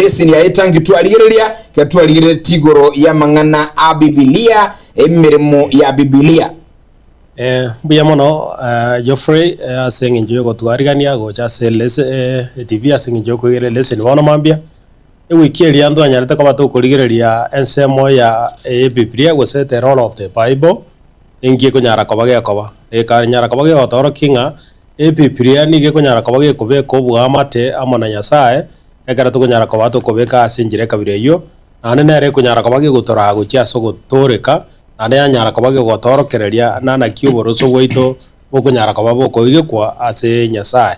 lesson ya itangi twaligereria ke twaligere tigoro ya mangana a Biblia emirimo ya Biblia buya mono Geoffrey asenginjo go twarigania go chase TV asenginjo ko gere lesson wono mambia wiki eri ando anyarete ko bato kurigereria ensemo ya Biblia go set the role of the Bible ingie ko nyara ko bage ko ba ka nyara ko bage otoro kinga Biblia ni ge ko nyara ko bage ko be ko bwa mate amona Nyasaye ekara to ko nyara ko bato ko be ka asinjire kabire yo ane nere ko nyara ko bage gutora go chia so go toreka ane nyara ko bage go torokereria nana kiuboro so goito ko nyara ko babo ko ige kwa ase Nyasaye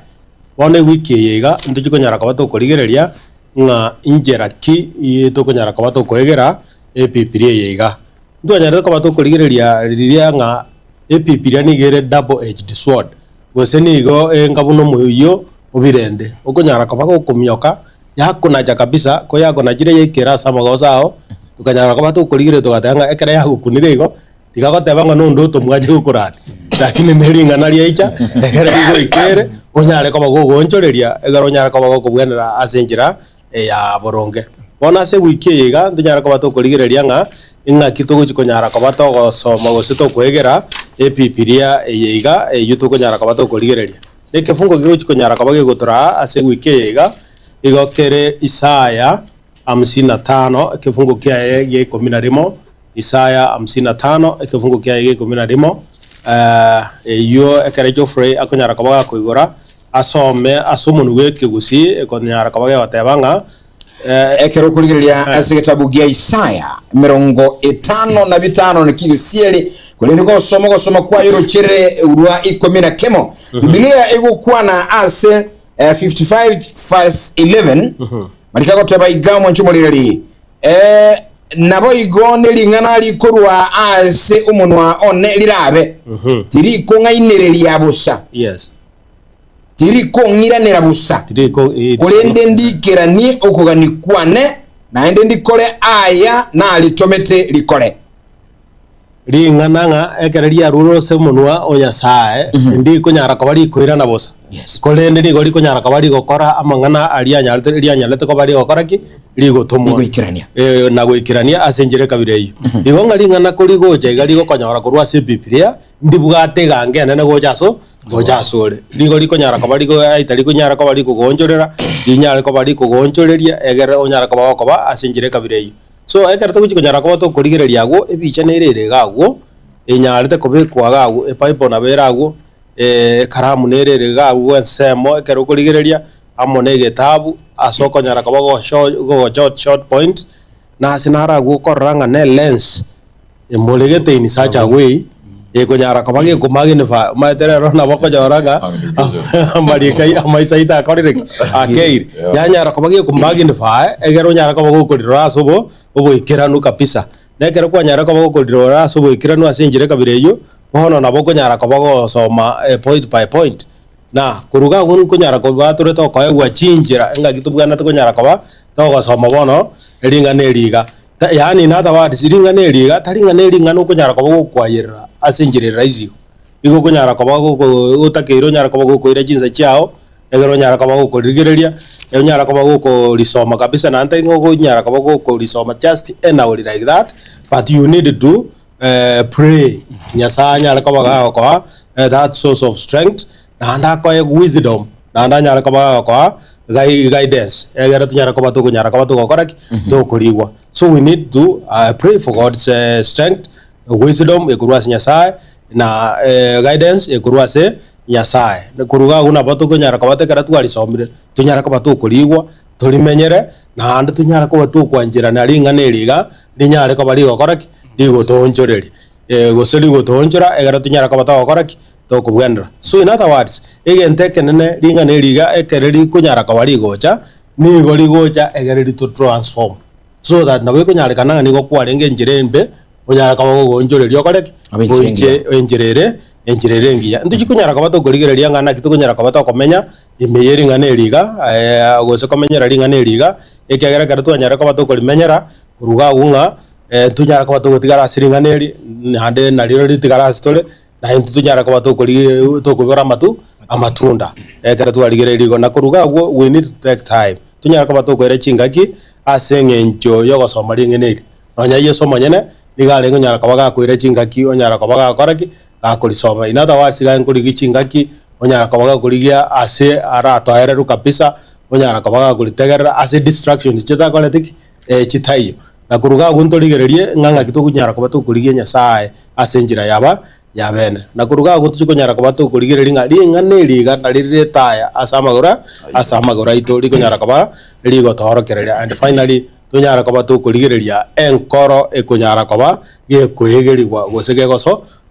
wone wiki yiga ndiki ko nyara ko bato kurigereria nga injera ki to ko nyara ko bato ko egera Biblia yiga ndo nyara ko bato kurigereria riria nga Biblia ni gere double edged sword goseni go ngabuno muyo obirende okonyara ko bako kumyoka yakunaja kabisa ko yakona jire yekera samagosao tukanyara ko bato kurigire tugatanga ekera yagukunire igo tigagoteba ngo ndo to mwaje gukurani lakini nelinga nali icha ekera igo ikere onyare ko bago gonchoreria egaro nyara ko bago kubwenera asenjira ya boronge bona se wiki yiga ndanyara ko bato kurigireria nga inga kitugo chikonyara ko bato go soma gosito kwegera Biblia yiga yutugo nyara ko bato kurigireria ekefungo gigo chikonyara ko bage gutura ase wiki yiga igokere Isaya 55 ekefungo kia ye 11 Isaya 55 ekefungo kia ye 11 yo ekere Geoffrey akonyara ko baga kuigora asome asomunu weke gusi ekonyara ko baga watebanga ekero kurigereria ase kitabu gia Isaya 55 nikigisieli kulindiko soma kwa yoro chere urwa 11 Biblia igukwana ase 55 verse 11 marika ko teba igamo nchumulirali nabo igone lingana likorwa ase umunwa one lirabe tiri ko ngainereria busa yes tiri ko ngiranira busa kulende ndikerani okuganikwane na ende ndikole aya na alitomete likole lingana nga ekereria ruro se munwa Onyasaye ndi ko nyara ko bari koirana bosa kolende ni gori ko nyara ko bari gokora amangana alianyalete ko bari gokora ki ligotomo na goikirania asenjire kabire iyo igonga lingana ko ligoje gali gokonyora ko rwase Biblia ndibugate gange nene gojasore ligori ko nyara ko bari go aitari ko nyara ko bari kugonjorera linyara ko bari kugonjoreria egere onyara ko ba asenjire kabire iyo so ekarata ko nyara ko to kurigereria go ebicha nerere gago enyarete ko bekwa gago epipe na berago karamu nerere gago ensemo ekero kurigereria amone getabu asoko nyara ko go short point na sinara go koranga ne lens emolegete ni such a way ko nyara ko bage ko magnify materero na bako joranga marikai amaisaita korire akeir nyara ko bage ko magnify egero nyara ko bago ko rasobo obo ikiranu kabisa nekero kwa nyara ko bago ko rasobo ikiranu asenjire kabireyo bono na bako nyara ko bago soma point by point na kuruga gun ko nyara ko bature to ko egwa chinjira nga kitubwana to nyara ko ba to go soma bono eringa neriga yani nada wadi siringa neriga taringa neringa no ko nyara ko bago kwayira asenjire raisi igo ko nyara ko bago ko utakiro nyara ko bago ko ira jinza chao egero nyara ko bago ko rigereria nyara ko bago ko risoma kabisa na anta ngo ko nyara ko bago ko risoma just anyway like that but you need to pray Nyasaye nyara ko bago ko that source of strength na anda ko wisdom na anda nyara ko bago ko guidance egero nyara ko bato ko nyara ko bato ko koraki to kuriwa so we need to pray for God's strength wisdom ekurwase Nyasaye na guidance ekurwase Nyasaye kuruga una bato ko nyara ko bate karatu ali somire tunyara ko bato kurigwa tulimenyere na ande tunyara ko bato kwanjira na ringa neriga rinyare ko bari gokoraki rigo tonjoreri goseli go tonjora egara tunyara ko bato gokoraki to kubwendra so in other words egente kenene ringa neriga ekereri kunyara ko bari gocha ni gori gocha egereri to transform so that nawe kunyara kana ni go kwarenge njirembe onyara ka bago gonjoreria koreki goiche enjirere ngiya nduji kunyara ka bato gorigereria ngana kitu kunyara ka bato komenya imeyeri ngana eriga gose komenyera ringa neriga ekegera karatu anyara ka bato korimenyera kuruga unga tunyara ka bato gotigara siringa neri hande nariro ritigara store na hintu tunyara ka bato kori to kubera amatunda karatu aligereria na kuruga we need to take time tunyara koba tukwere chingaki asengencho yo gosoma ringene nonya yeso manyene nigale ngonyara koba gakwere chingaki onyara koba gakoraki gakorisoma inata wasiga nkurigi chingaki onyara koba gakurigia ase ara toereru kabisa onyara koba gakuritegerera ase distractions chita koletiki chitayo na kuruga guntorigererie nganga kitu kunyara koba tukurigia nyasaye ase njira yaba yabene na kuruga gutu kunyara koba tukurigereria ngari riga na rire taya asamagura ito rikunyara koba rigo torokereria and finally tunyara koba tukurigereria enkoro ekunyara koba gekwegerigwa gose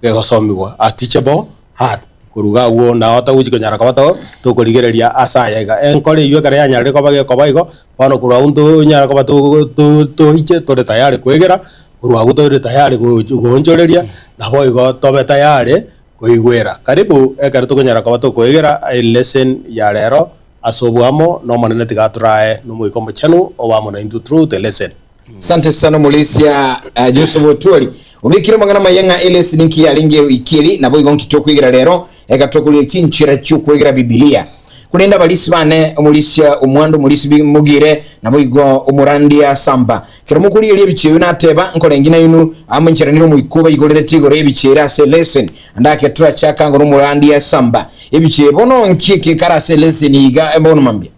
gegosomigwa a teachable heart kuruga uo na ota uji kunyara koba tukurigereria asaya iga enkore iwe kare anyare koba gekoba igo bono kuruga untu nyara koba tu iche tore tayari kwegera kuruga gutore tayari gonjoreria na boigo tobe tayari kuigwera karibu ekare tukunyara koba tukwegera a lesson ya rero asobuamo no manene tigatrae no muiko mchanu obamo na into truth the lesson. Asante sana Mulisia Joseph Otwali ubikira magana mayenga ile sininki ya linge ikili na boigo nkitokwigira rero ekatokuli tinchira cyukwigira Biblia kunenda balisi bane Mulisia umwando mulisi bimugire na boigo umurandia samba kiromukuri ile bicheyo nateba nkole ngina yinu amunchira niro muikuba igorere tigore ebichera se lesson andake tura chaka ngoro murandia samba ebiche bono nkike karase lesson iga ebono mambia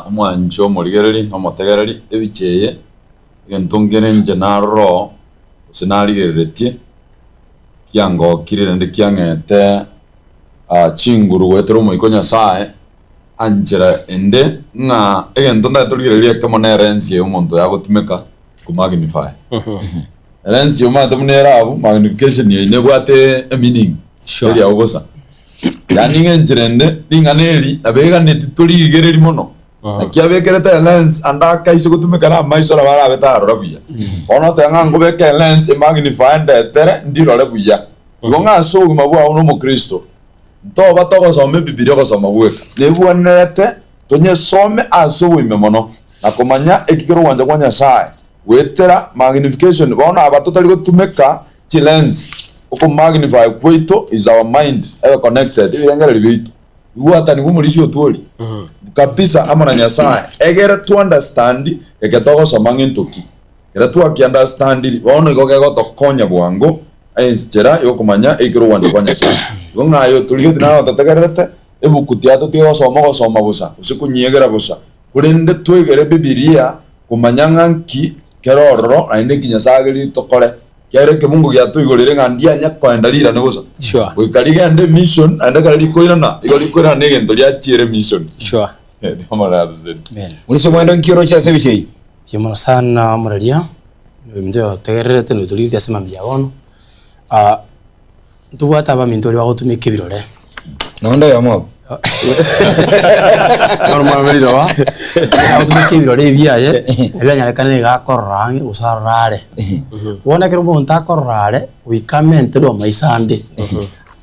umwanjo murigereri omotegereri ebicheye gentungere njenaro sinarigeretie kiango kirire ndi kiangete chinguru wetero moikonya sae anjera ende na egentonda turigererie kemonerensie umuntu yagutumeka ku magnify erensi yoma tumunera abu magnification yene bwate meaning sure ya ugosa yani ngenjirende linganeri abega neturigereri mono akiabekereta lens anda kaise gutumeka na maisora bara betaro rabuya ono tanga ngobeke lens magnify ndetere ndiro rabuya gonga so mabwa uno mu Kristo to batoko some Biblia ko soma bweka nebwanete tonye some aso wime mono na komanya ekikero wanja kwanya sai wetera magnification bona abatotali gutumeka chi lens uko magnify kweito is our mind ever connected ibirengera bibitu uwata ni ngumulisi otwoli kabisa amana nyasaye egere to understand eketoko soma ngentoki era tu aki understand bona igoge gotokonya bwango enzera yokumanya ekiro wanje kwanya sai gonga yo tuligete na tatagarete ebukutiato tiyo soma busa usikunyegera busa kurinde twegere Biblia kumanyanga nki keroro ainde kinyasagiri tokore kere ke mungu ya tuigorire ngandia nyakwenda rira ne busa sure wikariga ande mission ande kali koirana igori koirana ne gento ya chiere mission sure amara azeni uliso mwendo nkiro cha sebiche yemo sana muralia ndio tegerete no tulite asema mbiaono tuwata ba mintori wa gutumike birore nondo ya mo normal meriro wa gutumike birore biaye ebanya lekane gakorrange usarare wona kero monta akorrare uikamente ro maisande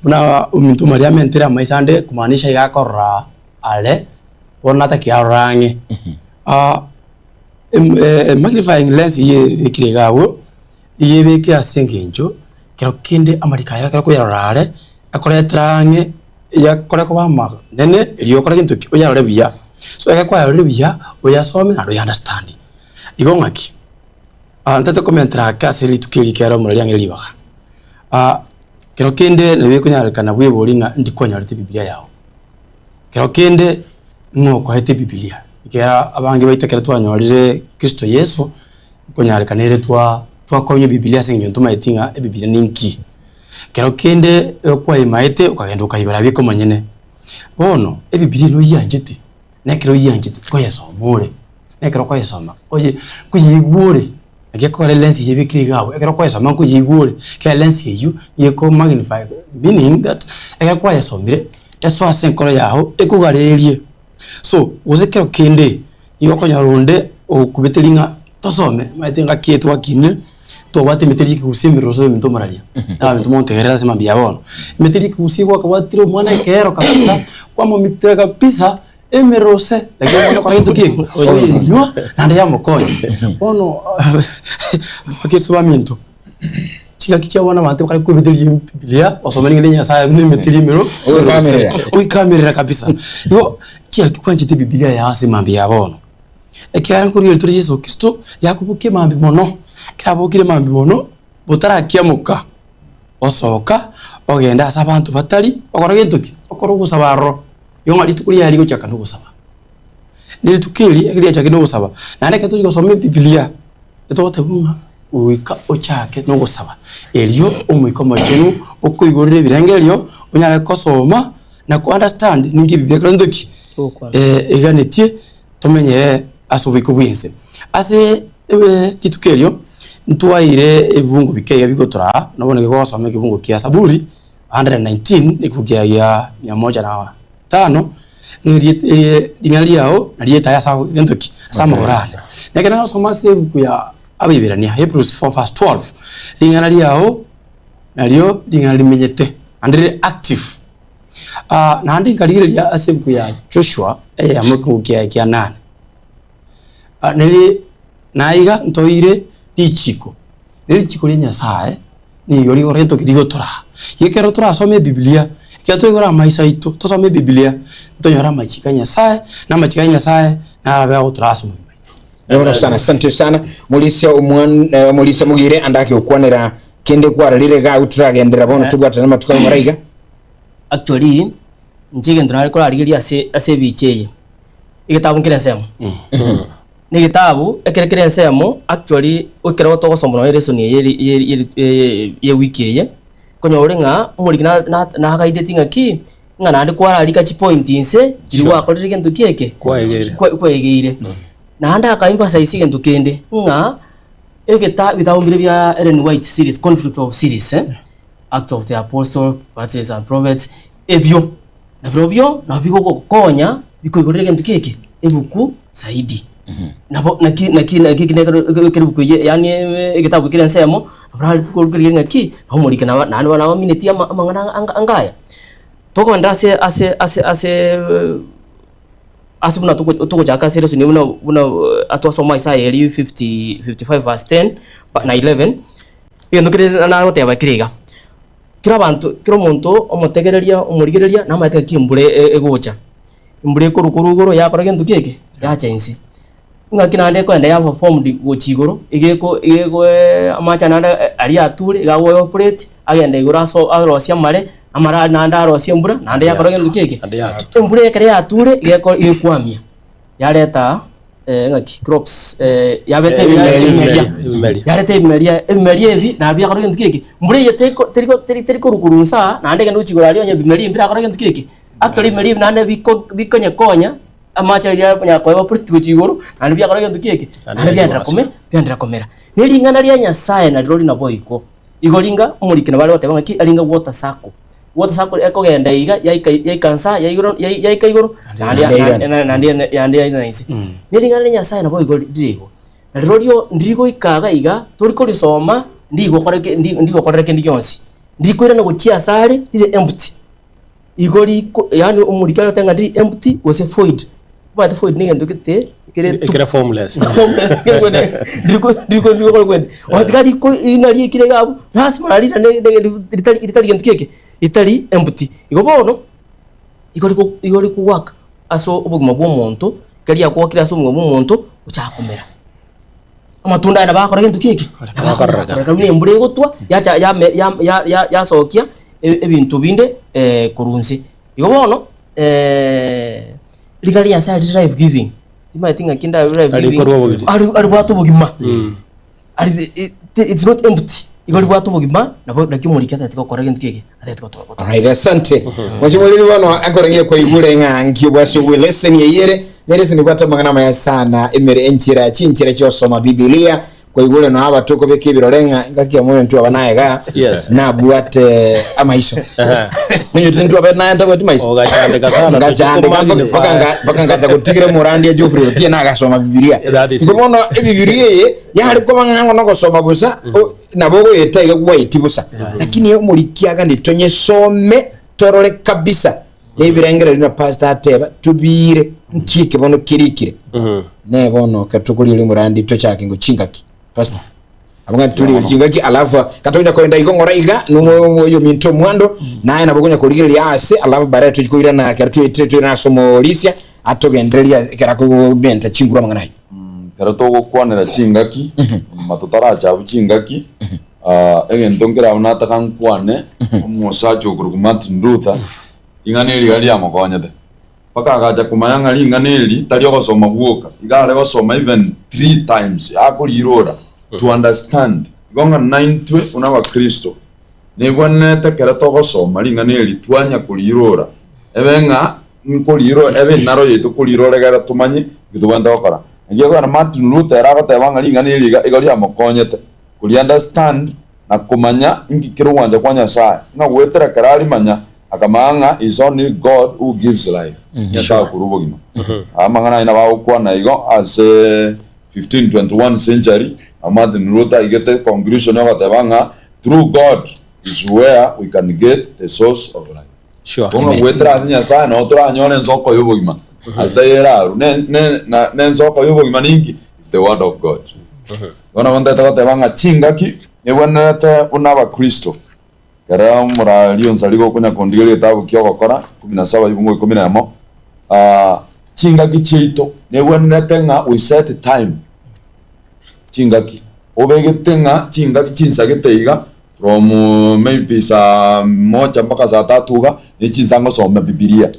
una umuntu maria mentera maisande kumaanisha gakorra ale wona takiarange magnifying lens ye kirigabo yebeke asengenjo kero kinde amarika ya kero kuyarare akoretrange ya kore ko bama nene rio kore kintu oyarare biya so ekakwa yarare biya oyasome na understand igongaki ntete komentra kasiri tukirikero muryange libaga kero kinde nebe kunyarikana bweboringa ndikonyarite Biblia yao kero kinde ngoko hete Biblia ikera abange baitekera twanyorire Kristo Yesu konyarikanire twakonye Biblia sinyo ntuma Biblia ninki kero kinde kwa imaite ukagenda ukayibara biko manyene bono Biblia no yanjite nekero yanjite ko yasomure nekero ko yasoma oye kuyigure akekore lens yebikiri gawo ekero ko yasoma kuyigure ke lens yeyu yeko magnify meaning that ekero ko yasomire eso asenkoro yaho ekugarerie so uzekero kinde yoko nyarunde okubeteringa tosome maitenga kietu akine to bate meteriki kusimiro so minto maralia minto montegerera sema biabono meteriki kusigwa kwa tiro mwana ekero kabisa kwa momitera kabisa emerose lakini mwana kwa kintu kiko oye nywa nande ya mokonyo ono akitu ba minto chika kicha wana mate kwa kubeteri Biblia wasomeni ngenya saa meteri mero kamera kamera kabisa yo chia kikwanje te Biblia ya asema biabono ekiara nkuri lituri Yesu Kristo yakubuke mambi mono kirabukire mambi mono butarakiamuka osoka ogenda asa abantu batari okora gintuki okora gusaba ro yonga litukuri yari guchaka no gusaba ni tukiri ekiri chake no gusaba nane ketu gusoma Biblia etote bunga uika ochake no gusaba elio umuiko machenu okuigurire birengelio unyara kosoma na ku understand ningi Biblia krandoki eganetie tomenye asubiko bwinse ase litukelio ntuwaire ebungu bikega bigotora nabone gosoma kibungu kia Saburi 119 nikugia ya 105 ngiriye dingali yao nalieta ya sawa ntoki sama gorase nekana soma sebu ya abibirania Hebrews 4:12 dingali yao nalio dingali menyete andre active na ndi ngalire ya asebu ya Joshua amukugia kia 8 neli naiga ntoire dichiko neli chiko nya sae ni yori orento kidigotora yekero tora some Biblia kiato igora maisha itu to some Biblia to yora machikanya sae na machikanya sae na abe otraso Yora sana asante sana mulisia mulisia mugire andake okwanera kende kwararire ga uturagendera bono tugwatana matuka maraiga actually njige ndonari ko arigiria ase bicheye igitabu nkire nsemo ni gitabu ekerekere nsemo actually ukira goto gosomba no lesson ye wiki ye konyo orenga umurikina na hagaide tinga ki ngana andi kwara alika chi point inse jiriwa akorire kintu kieke kwa egire na anda akaimba saisi kintu kende nga bitabumbire bya Ellen White series conflict of series Act of the Apostle Patriarchs and Prophets ebyo na brobyo na bigo konya bikoigorire kintu kieke ebuku saidi nabo nakinekerubuku yani igitabu kire nsemo nabali tukolukire ngaki nomurike na bana minute amangana angaya toko ndase ase buna toko jaka series ni buna atwasoma Isaiah 55 verse 10 na 11 yendo kire na goteba kiriga kira bantu kiro muntu omutegereria omurigereria na mateka kimbure egocha imbure kurugoro yakora kintu keke ya chensi ngakina ande kwenda ya performed gochigoro igeko amacha nanda ari ature gawo operate agenda igura so arosia mare amara nanda arosia mbura nanda yakora kintu keke mbure kare ature igeko ikwamia yareta ngaki crops yabete yarete imeria ebi na bya akora kintu keke mbure yeteko teriko rukurunsa nanda gendo chigoro ari onye bimeria mbira akora kintu keke actually imeria nanda bikonya konya amacha ya punya kwa politiko chigoro andi bya karayo ndukeke andi byandra komera nilingana lya Nyasaye na lori na boyiko igolinga umurikina bale batebanga ki alinga water circle ekogenda iga yaikansa yaikaigoro andi naisi nilingana lya Nyasaye na boyiko dirigo na lorio ndigo ikaga iga turiko lisoma ndigo koreke ndigionsi ndikwira na guchia sare ile empty igori yani umurikana tenga ndi empty was a void but void ni ngendo kite ikere formless ndiko kwende watikali ko inali ikire gabo rasma ali litali ngendo keke itali empty igobono igori ku work aso obugima bwo muntu kali yakwa kira so obugima bwo muntu uchakomera amatunda na bakora ngendo keke bakora kamwe mbure gotwa ya sokia ebintu binde kurunsi igobono ligali ya side drive giving tima tinga kinda drive giving ari bwatu bugima it's not empty igoli bwatu bugima nabo nakimurika tatiko kora kintu keke atatiko to alright asante wachimulili bano akorenge kwa igule nga nkibwashe we lesson yeyere lesson kwata mangana maya sana emere enchira chinchira cyo soma Biblia kwa igule no aba tuko beke birolenga ngakia moyo ntu abanaega na bwate amaisho niyo tuntu abana nta bwate maisho ogachandika sana baka ngata kutigire murandi ya Geoffrey tie na gasoma Biblia ngomono Biblia ye yari ko banganga no gosoma busa nabogo yetaiga kuwa itibusa lakini yo mulikiaga nditonye some torole kabisa nebirengera lina pastor ateba tubire nkike bono kirikire ne bono katukulire murandi to chake ngo chingaki pastor abanga tuli chingaki alafu katonya kwenda igongora iga numo yo minto mwando naye nabogonya kuligire lyase alafu bare tujikoira na kartu etre na somo lisia atogenderia kera ko benta chingura mangana kera to gukwanira chingaki matutara chabu chingaki egento ngera unata kan kwane umusacho kurugumati nduta inganeri gali amukonyete paka akaja kumayanga linganeri tali okosoma guoka igale gosoma even 3 times akulirora to understand gonga 90 unawa Kristo nebonete kera to gosoma linganeri twanya kulirora ebenga nkuliro ebe naro yetu kulirora gara tumanye bitubanda bakora ngiye kwa Martin Luther era batebanga linganeri igari amukonyete kuli understand na kumanya ingikiro wanja kwa Nyasaye na gwetera karari manya akamanga is only God who gives life yata kurubogima amangana ina ba ukwa na igo as 1521 century Martin Luther igete conclusion ya batebanga through God is where we can get the source of life. Sure. Bonga gwetera Nyasaye na otra anyone nzoko yobogima astayera ne nzoko yobogima ningi is the word of God. Wana wanda batebanga chingaki nebonete unaba Kristo kara murali Onsarigo kunya kondigere gitabu kyogokora 17 ibungo 11 chingaki chito nebonete nga we set time chingaki obegete nga chingaki chinsagiteiga from maybe saa 1 mpaka saa 3 ni chinsango soma Biblia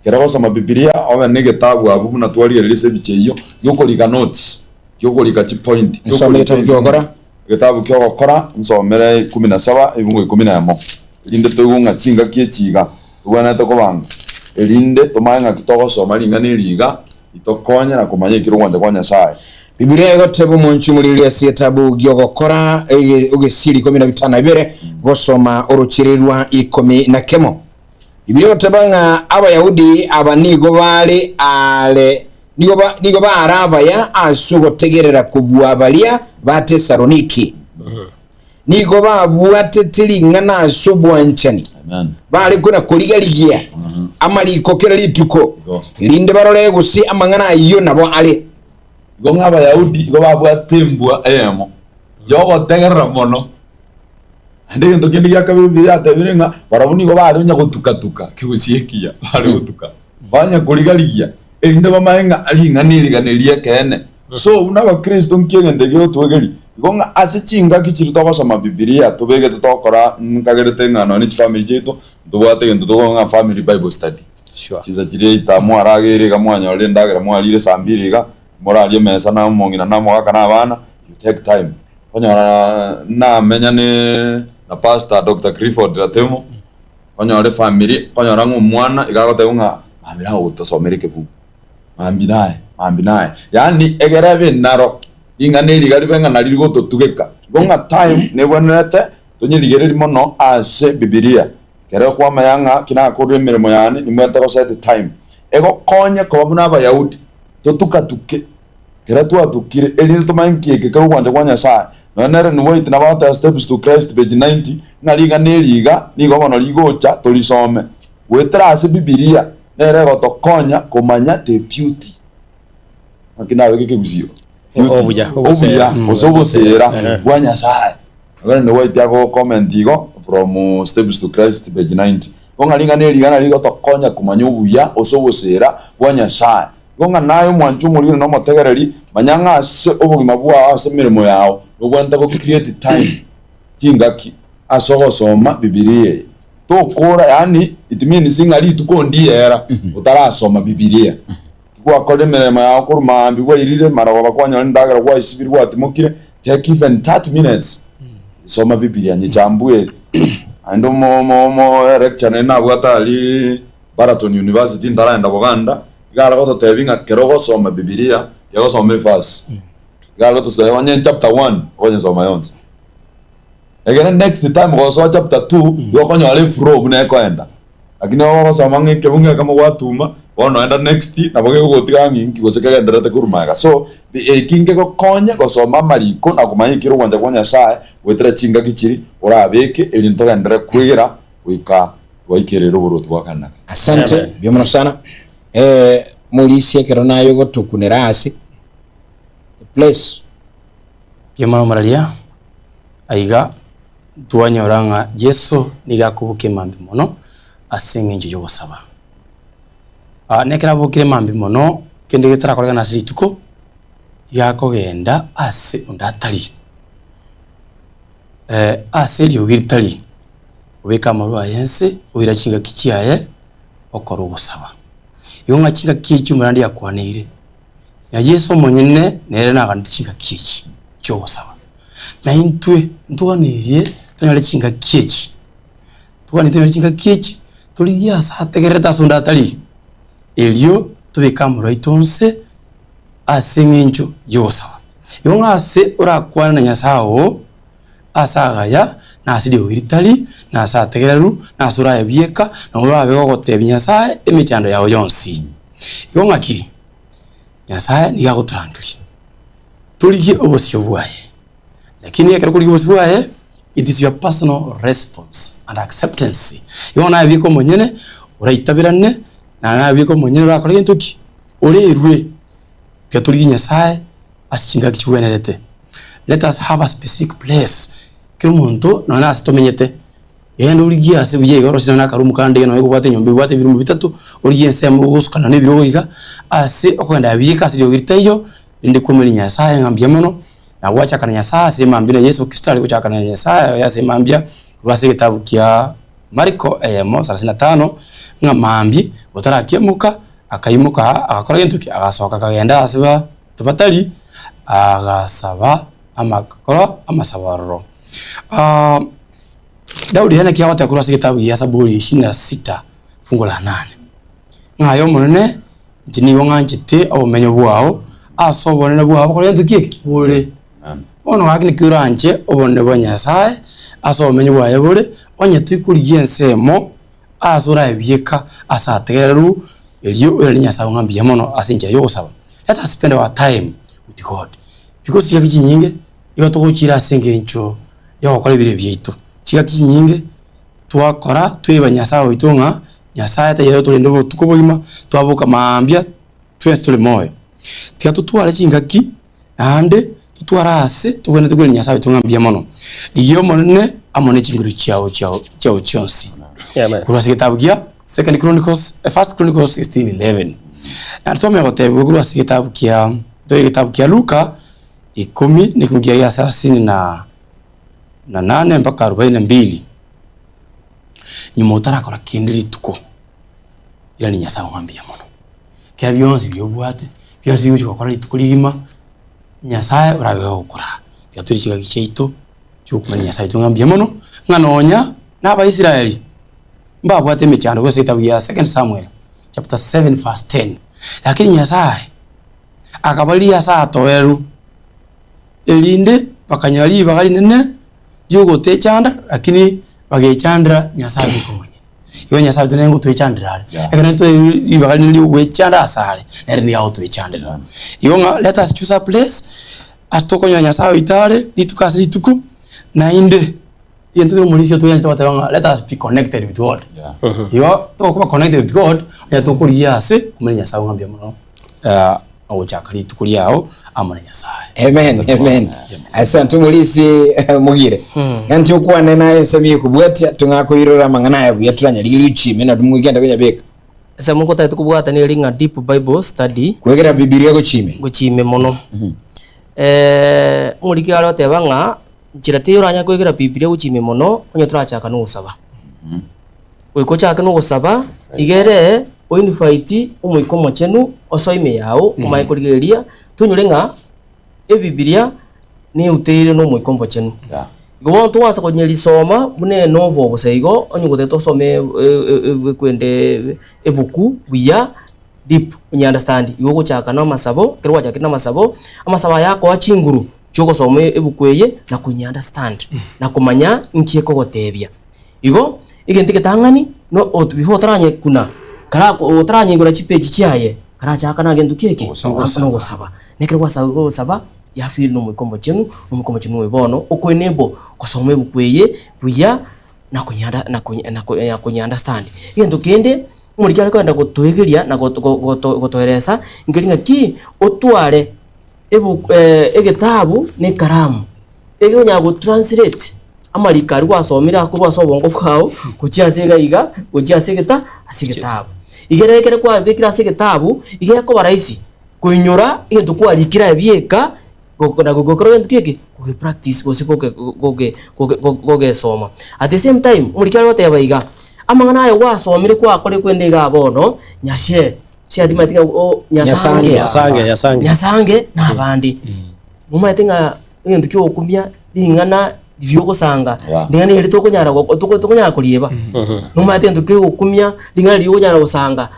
kera gosoma Biblia obe ne gitabu abu na twali elise bicheyo yokolika notes yokolika chi point nsoma gitabu kyogokora gitabu kyogokora nsomere 17 ibungo 11 linde tugunga chinga kiechiga tubana to kobanga elinde tomanga kitoko soma lingane liga itokonya na kumanya kirwanda kwa Nyasaye Biblia igotebo munchumulilia sietabu gyogokora ugesiri 15 ibere gosoma uruchirirwa 10 Biblia igotebanga abayahudi abanigo bali ale nigo barabaya asugo tegerera kubwa balia ba Tesaloniki nigo babwate tilingana asubwa nchani bali kuna kuligaligia amali kokera lituko linde barole gusi amangana iyo nabo ale gonga abayahudi go babwatembwa emo yogo tegerera mono ande ngento kindi yakabiri byatebirenga barabuni go bari nya gutukatuka kibusiekia bari gutuka banya kuligaligia elinde bamaenga alinganiriganelia kene so unaba Kristo nkiyende gyo twegeri gonga asichinga kichiri tokosoma Biblia tubege tutokora nkagerete ngano ni family cheto tubwate ngento tugonga family bible study sure chiza chiri itamu aragere kamwanya ole ndagera mwalire sambiriga morali mesa na mongina na mwaka na bana you take time konyora na menya na pastor Dr. Clifford Ratemo konyora family konyora ngumwana igagote unga mamira utosomereke bu mambinae yani egerebe naro inganeri gali benga naliri goto tugeka gonga time nebonete tonyirigereri mono ase Biblia kero kwa mayanga kina kuremere moyani nimwete ko set time ego konye ko babuna abayahudi totukatuke kera twatukire elini tomankieke ko kwanja kwa Nyasaye nonere ni wait na about steps to Christ page 90 ngaliga neriga nigo bono ligocha tolisome wetera ase Biblia nere gotokonya kumanya the beauty akina weke guzio obuya osobosera kwa Nyasaye agora ni wait yago comment igo from steps to Christ page 90 gonga linga neriga na ligo tokonya kumanya obuya osobosera kwa Nyasaye gonga nayo mwanchu muliro no motegereri manyanga ase obugima bwa ase mirimo yao nobwanta ko create time chingaki asogo soma Biblia tokora yani it means ingali tukondiera utarasoma Biblia kwa kode mirimo yao kurumambi bwa irire marago bakwanya ndagara kwa isibiri kwa timokire take even 30 minutes soma Biblia nyichambuye ando mo lecture na bwata ali Baraton University ndaraenda Buganda gala goto tevinga kerogo soma Biblia yago soma verse gala goto soma onye chapter 1 onye soma yonse again next time go soma chapter 2 yo konyo ale flow ne koenda lakini wao soma ngeke bunga kama watuma wono enda next na boge go tigangi ngikoseka ndarate kurumaga so kinge go konya go soma mariko na kumanya kiro kwanja kwa Nyasaye wetra chinga kichiri orabeke elinto gandara kwira wika twaikirero buru twakana asante byomono sana mulisi kero nayo gotukunera asi place Kiamano maralia aiga tuanyoranga Yesu nigakubuke mambi mono asengenje yo gosaba nekera bokire mambi mono kende getara kolega na sirituko yakogenda ase undatari ase lyogitari ubeka marwa yense ubira chinga kichiaye okoro gusaba yonga chinga kichi umurandi yakwanire na Yesu monyene nere naganti chinga kichi cyo gusaba na intwe ntwanirie tonyale chinga kichi tonyale chinga kichi tuli yasa tegereta sundatari elio tubeka marwa itonse ase ngincho yosaba yonga ase urakwana na Nyasao asagaya na asidi wiritali na asategereru na asura ebieka na urabe gogotebya Nyasaye emichando yawo yonsi yonga ki Nyasaye nigaguturangiri tuligie obosio bwaye lakini yakera kuligie obosio bwaye it is your personal response and acceptance yona abiko monyene uraitabirane na abiko monyene urakora intoki urerwe kyatuligie Nyasaye asichinga kichwenerete. Let us have a specific place kero muntu na nasi tomenyete yendo uligia ase biye goro sina karumu kande no yegubate nyombe bwate birumu bitatu uligie nsemo gusukana ne biro iga ase okwenda biyika ase yogirite yo inde kumeli Nyasaye ngambia mono na wacha kana Nyasaye ase mambira Yesu Kristo ali kuchaka na Nyasaye yase mambia kubase kitabu kia Marko 35 ngamambi utarakemuka akaimuka akakora gentuki agasoka kagenda aseba tubatali agasaba amakoro amasabaroro Daudi yana kia wata kurasa kitabu ya Zaburi 26 fungu la 8 ngayo munene jini wonga njite obumenyo bwao asobonera bwabo kore ntukie bure ono akini kuranje obone bwa Nyasaye asomenyo bwaye bure onye twikuriye nsemo asura ebieka asategereru elio eri Nyasaye ngambiye mono asinja yosaba. Let us spend our time with God because yaki nyinge yo tokuchira sengencho yo kore bire byito chiki nyinge twakora tweba Nyasaye itunga Nyasaye tayo tulendo tukubogima twabuka mambya twese tuli moyo tia tutwara chingaki ande tutwarase tugene tugene Nyasaye itunga mbya mono liyo monne amone chinguru chao chonsi kurasa kitabu kia First Chronicles 16:11 na tusome wote kurasa kitabu kia kitabu kia Luka 10 nikungia ya 38 mpaka 42 nyumotara kora kindiri tuko ila ni Nyasaye ngambia mono kera byonsi byobwate byonsi yuko gukora litukulima Nyasaye urabe gukora yaturikiga gicheito cyukumenya Nyasaye tungambia mono nganonya n'aba Israeli mbabwate michando kwa sita ya 2 Samuel chapter 7 verse 10 lakini Nyasaye akabalia saa toeru elinde bakanyali bagali nene jugo techanda lakini bagechandra Nyasaye bikomanye yo Nyasaye tunengo twechandira ekana to bagali ni wechanda asale nerni auto echandira yo let us choose a place astokonya Nyasaye itare litukasi lituku na inde yentu mulisi to yanta batanga let us be connected with God yo to kuba connected with God ya to kulia ase kumenya Nyasaye ngambia mono awuchakali tukuliao amana Nyasaye amen asante mulisi mugire yanti ukwane naye samiye kubwati tungako irora mangana yabu yaturanya lilichi mena dumugenda kwenye beka ese mungu tatu kubwata ni linga deep bible study kwegera Biblia gochime mono muliki alo tebanga njirate uranya kwegera Biblia gochime mono onye turachaka no gusaba wikochaka no gusaba igere oinfaiti umuikomo chenu osoime yao umaikorigeria tunyurenga Biblia ni uteire no muikombo chenu go to wasa konyeli soma bune novo boseigo onyugote to some kwende ebuku buya deep you understand yogo chaka na masabo kerwa chaka na masabo amasaba yako achinguru choko some ebukweye na kunya understand na kumanya nkieko gotebya igo igentike tangani no before tranye kuna kara otranye ngora chipeji chiaye kara chaka na gendu keke no gosaba nekerwa saba ya feel no mukombo chenu webono okwenembo kosome bukweye buya na kunya understand igento kende muri cyane kwenda gotoegeria na gotoeresa ngiringa ki otware egetabu ne karamu ege nya go translate amarika rwasomira ko rwasobongo bwao kukia sega iga kukia segeta asigetabu igerekere kwa bekira se gitabu igere ko baraisi kuinyura into kwa likira ebieka gokora gokoro into kiki ku practice goge soma at the same time mulikira wote abaiga amangana ayo wasomire kwa kore kwende ga bono nyashe adimatiga o nyasange na bandi mumatinga into kyo kumya ingana divyo sanga ndingani heri tokonyara kurieba numate into kyo kumya ndingani liyo nyara usanga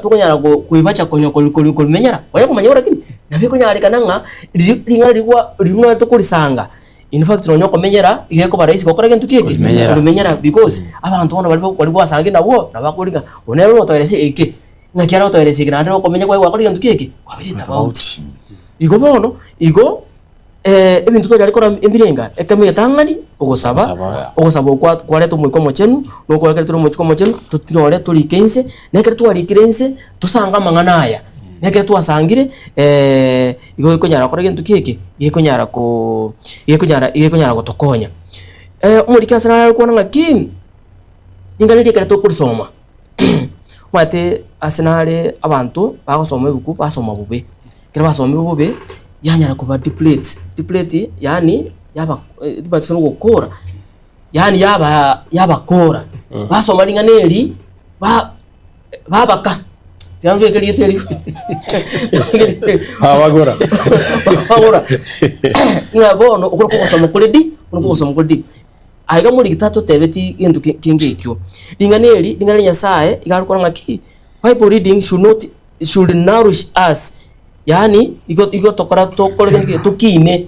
tokonyara kuibacha kumenyera waya kumanyora kini nabyo konyara kananga ndingani ligwa limuna tokulisanga in fact no nyokomenyera igeko baraisi gokora kintu kiki kumenyera because abantu bona bali basanga nabo nabakulinga onero otoerese eke ngakiara otoerese grande okomenya kwa wakora kintu kiki kwa biri tabauti igo bono igo ebintu to yalikora embirenga ekamye tangani ogosaba kwa leto mu komo chenu no kwa leto mu komo chenu tutnyore tulikense nekere twalikense tusanga manganaya nekere twasangire igo ikonyara kora kintu kiki ikonyara gotokonya umurika sana alikuwa ngaki ningali kere to kurisoma mwate asenale abantu bagosoma ebuku basoma bube kera basoma bube yanyara kuba deplete yani yaba dibatsono gukora yani yaba kora basoma linganeli babaka Tiamwe kali teri. Abagora. Ngabo okoro kusoma kuledi, kusoma kuledi. Aiga muri gitato tebeti into kingekyo. Dinganeli nyasaye igalukora ngaki. Bible reading should nourish us. Yani igo tokora tukine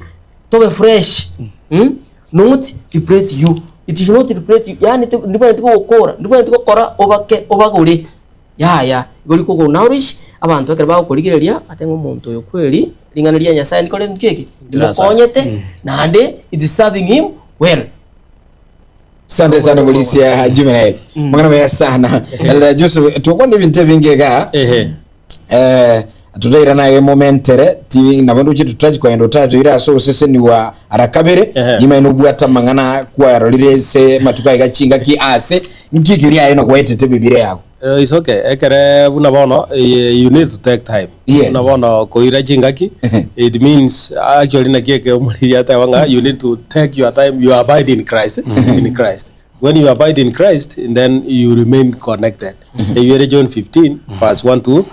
tobe fresh. Not deplete you. It is not deplete you. Yani ndipo ndiko kora obagore. Ya goliko go nourish abantu bakera bakurigireria atenga umuntu yo kweli linganiria nyasaye nikole nkeke ndikonyete nande it is serving him well. Sante sana mulisia Juvenile. Mwana meya sana. Joseph tukonde binte bingega. Tutaira naye momentere TV nabandu kitu tutaji kwa endo tatu ira so Sesenigwa arakabere yima inobwata mangana kwa yarolire se matuka igachinga ki ase nkikiri ayo no kwetete bibire yako. It's okay. Ekere unabono you need to take time. Yes. Unabono koira chingaki. It means actually na kieke umuri ata wanga you need to take your time. You abide in Christ. In Christ. When you abide in Christ, then you remain connected. You read John 15 verse 1 to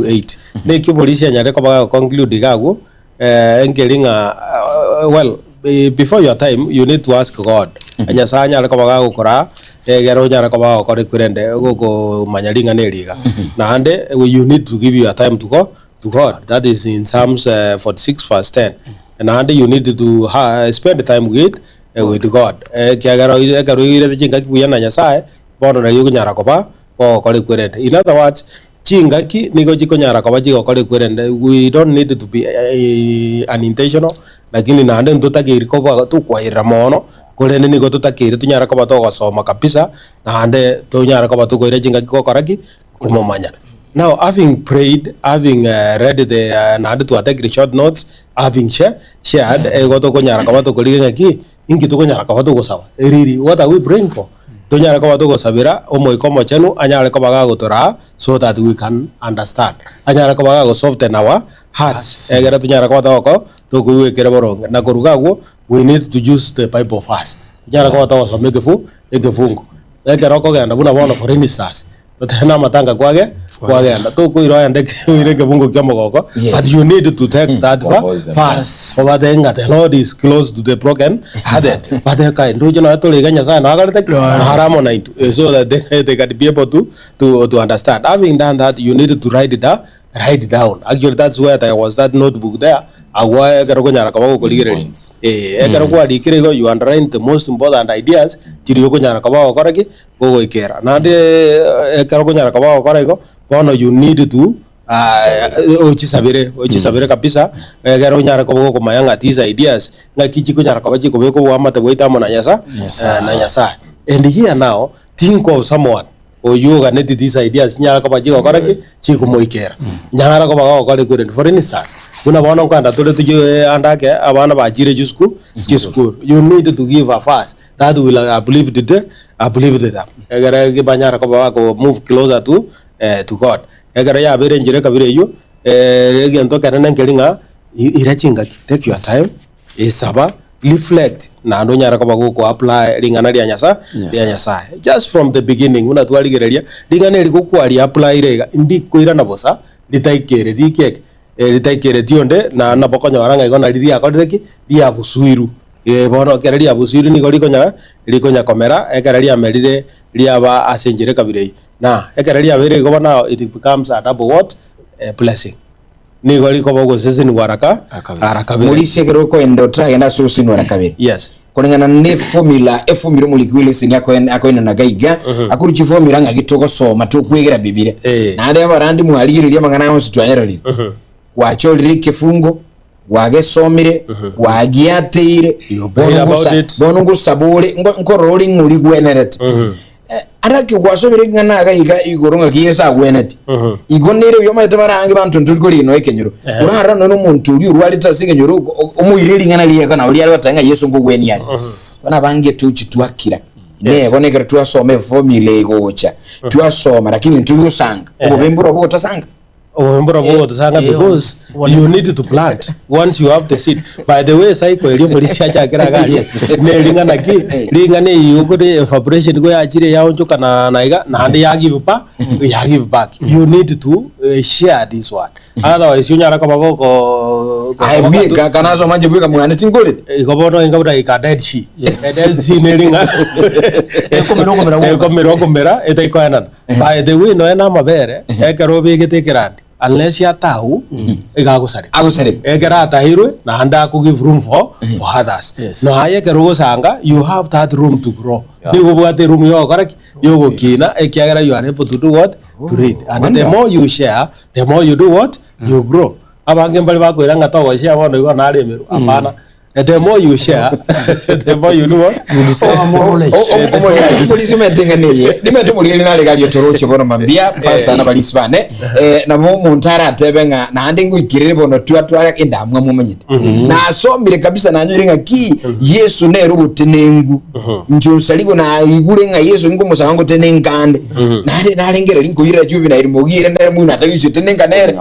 8. Ne kibolisi anyare ko baga conclude gago engelinga well before your time you need to ask God. Anya sanya ko baga ukora gero nyara ko baga ko kurende go manyalinga neliga. Na ande you need to give your time to God. That is in Psalms 46 verse 10. And ande you need to spend the time with God. Kiagaro ire chinga kibuyana nyasaye bono na yugo nyara ko ba ko kurende. In other words, chingaki nigo chiko nyara kwa chiko kole kwerende. We don't need to be unintentional, lakini na ande ntutakiri kwa tu kwa iramono kole nigo tutakiri tunyara kwa to gosoma kabisa na ande to nyara kwa tu kwa chingaki kwa karaki kumomanya. Now having prayed, having read the na to take the short notes, having shared ego to nyara kwa to kole ngaki ingi to nyara kwa to gosawa really what are we praying for? Tonyara ko batugo sabira omo ikomo chenu anyara ko baga gotora so that we can understand anyara ko baga go soften our hearts egera tonyara ko batoko to kuwe kere boronga na korugago we need to use the Bible first anyara ko batoko so egefungo egera ko genda buna bono for instance tena matanga kwage anda to kuiro ande irege bungo kyamogoko but you need to take that fast so that the Lord is close to the broken hearted but the kind do you know to leganya sana agarete haramo night so that they can be able to understand. Having done that, you need to write it down. Actually that's where there was that notebook there. Agwa egero nyara kabago koligere egero kwa dikirego you underline the most important ideas kiriyo nyara kabago koraki gogo ikera nande egero nyara kabago korego bono you need to ochisabire kabisa egero nyara kabago komayanga these ideas ngaki nyara kabaji kobeko wamate goita mona nyasa na nyasa. And here now think of someone o yoga net these ideas nyara kabaji koraki chiko moikera nyara kabago kole kurend. For instance kuna bono kwanda tole tuje andake abana bajire jusku you need to give a fast that will uplift it egere banyara ko move closer to to God egera ya bere njire kabire yu egento kana nkelinga irachinga take your time isaba reflect na ndo nyara ko ko apply lingana lya nyasa lya nyasa just from the beginning una twaligereria lingana liko kwali apply rega ndi kwira na bosa litaikere dikek litaikere tionde na nabokonya waranga igona liria akoreki lia gusuiru bono kereria busuiru ni likonya komera ekereria merire lia ba asenjire kabire na ekereria bere go bona it becomes a double what a blessing ni goli ko bogo Sesenigwa araka muri segero ko endo try na Sesenigwa araka yes kulingana ne formula mulikwile sini ako ina nagaiga akuruchi formula ngagitoko soma to kwegera bibire na ade barandi muhaligiria mangana yonse twanyarali wacholire kifungo wagesomire wagiateire bonungu sabule nkorori nguri gwenerete araki gwasomire ngana agaiga igoronga kiyesa gwenete igonere byo mayete barangi bantu ntuliko lino ekenyuro urara no muntu uri urwali tasingenyuro umuyiriri ngana liye kana uri batanga Yesu ngo gweni yani bana bange tuchi twakira ne bonekera twasome formula igocha twasoma lakini ntulusanga ubembura bwo tasanga because you need to plant once you have the seed. By the way, cycle elio polisi acha kira gari ne lingana ki lingane yugode evaporation go achire yaonjo kana naiga na ande ya give back you need to share this one otherwise you nyara ko ai bwika kana so manje bwika mwana tingole ikobono ingabura ika she ne linga komera eta ikoana by the way no ena mabere ekero bigetekerandi unless ya tahu igagusare egera tahirwe na handa ku give room for others no haye kero sanga you have that room to grow ni gobwate room yo koraki yo gokina ekiagera you are able to do what to read and the more you share the more you do what you grow abange mbali bakwira ngatogo share bono igo na remeru apana the more you share the more you do what you discover more knowledge polisi metenganiye nimeto muliyeli nale gali toroche bono mambia pastor na balisbane na mo muntara atebenga na ande ngwikirire bono twatwara indamwa mumenyite na asomire kabisa na nyoringa ki Yesu ne rubutenengu njonsaligo na igurenga Yesu ngo musango tenengande na lengere lingoyira juvina irimogire ndere muna atagize tenenganere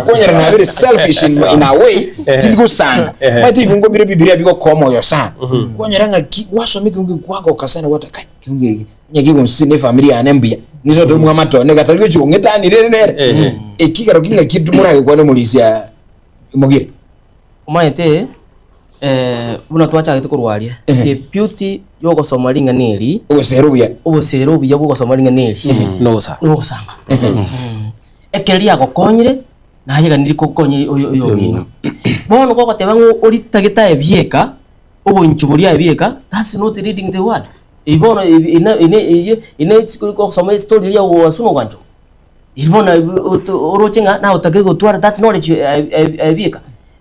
konyera na very selfish in a way tilgusanga but ibingo bire biko komo yo sana konyeranga wasomike ngi kwako kasana watakai kingi nyagi nsine familia anembia nizo to mwa mato ne kataliyo chu ngetani nere ekikaro kinga kitu mura kwa nemulisia mugire umayete buna twacha gite kurwaria the beauty yoko somalinga neri obuserubya bwo somalinga neri no sanga ekeria gokonyire na yega ndiriko konye oyo mino bono ko kotebango olitageta ebieka obunchubulia ebieka that's not reading the word ibono ina ko soma story ya wasuno gwanjo ibona orochenga na otake gotwara that knowledge ebieka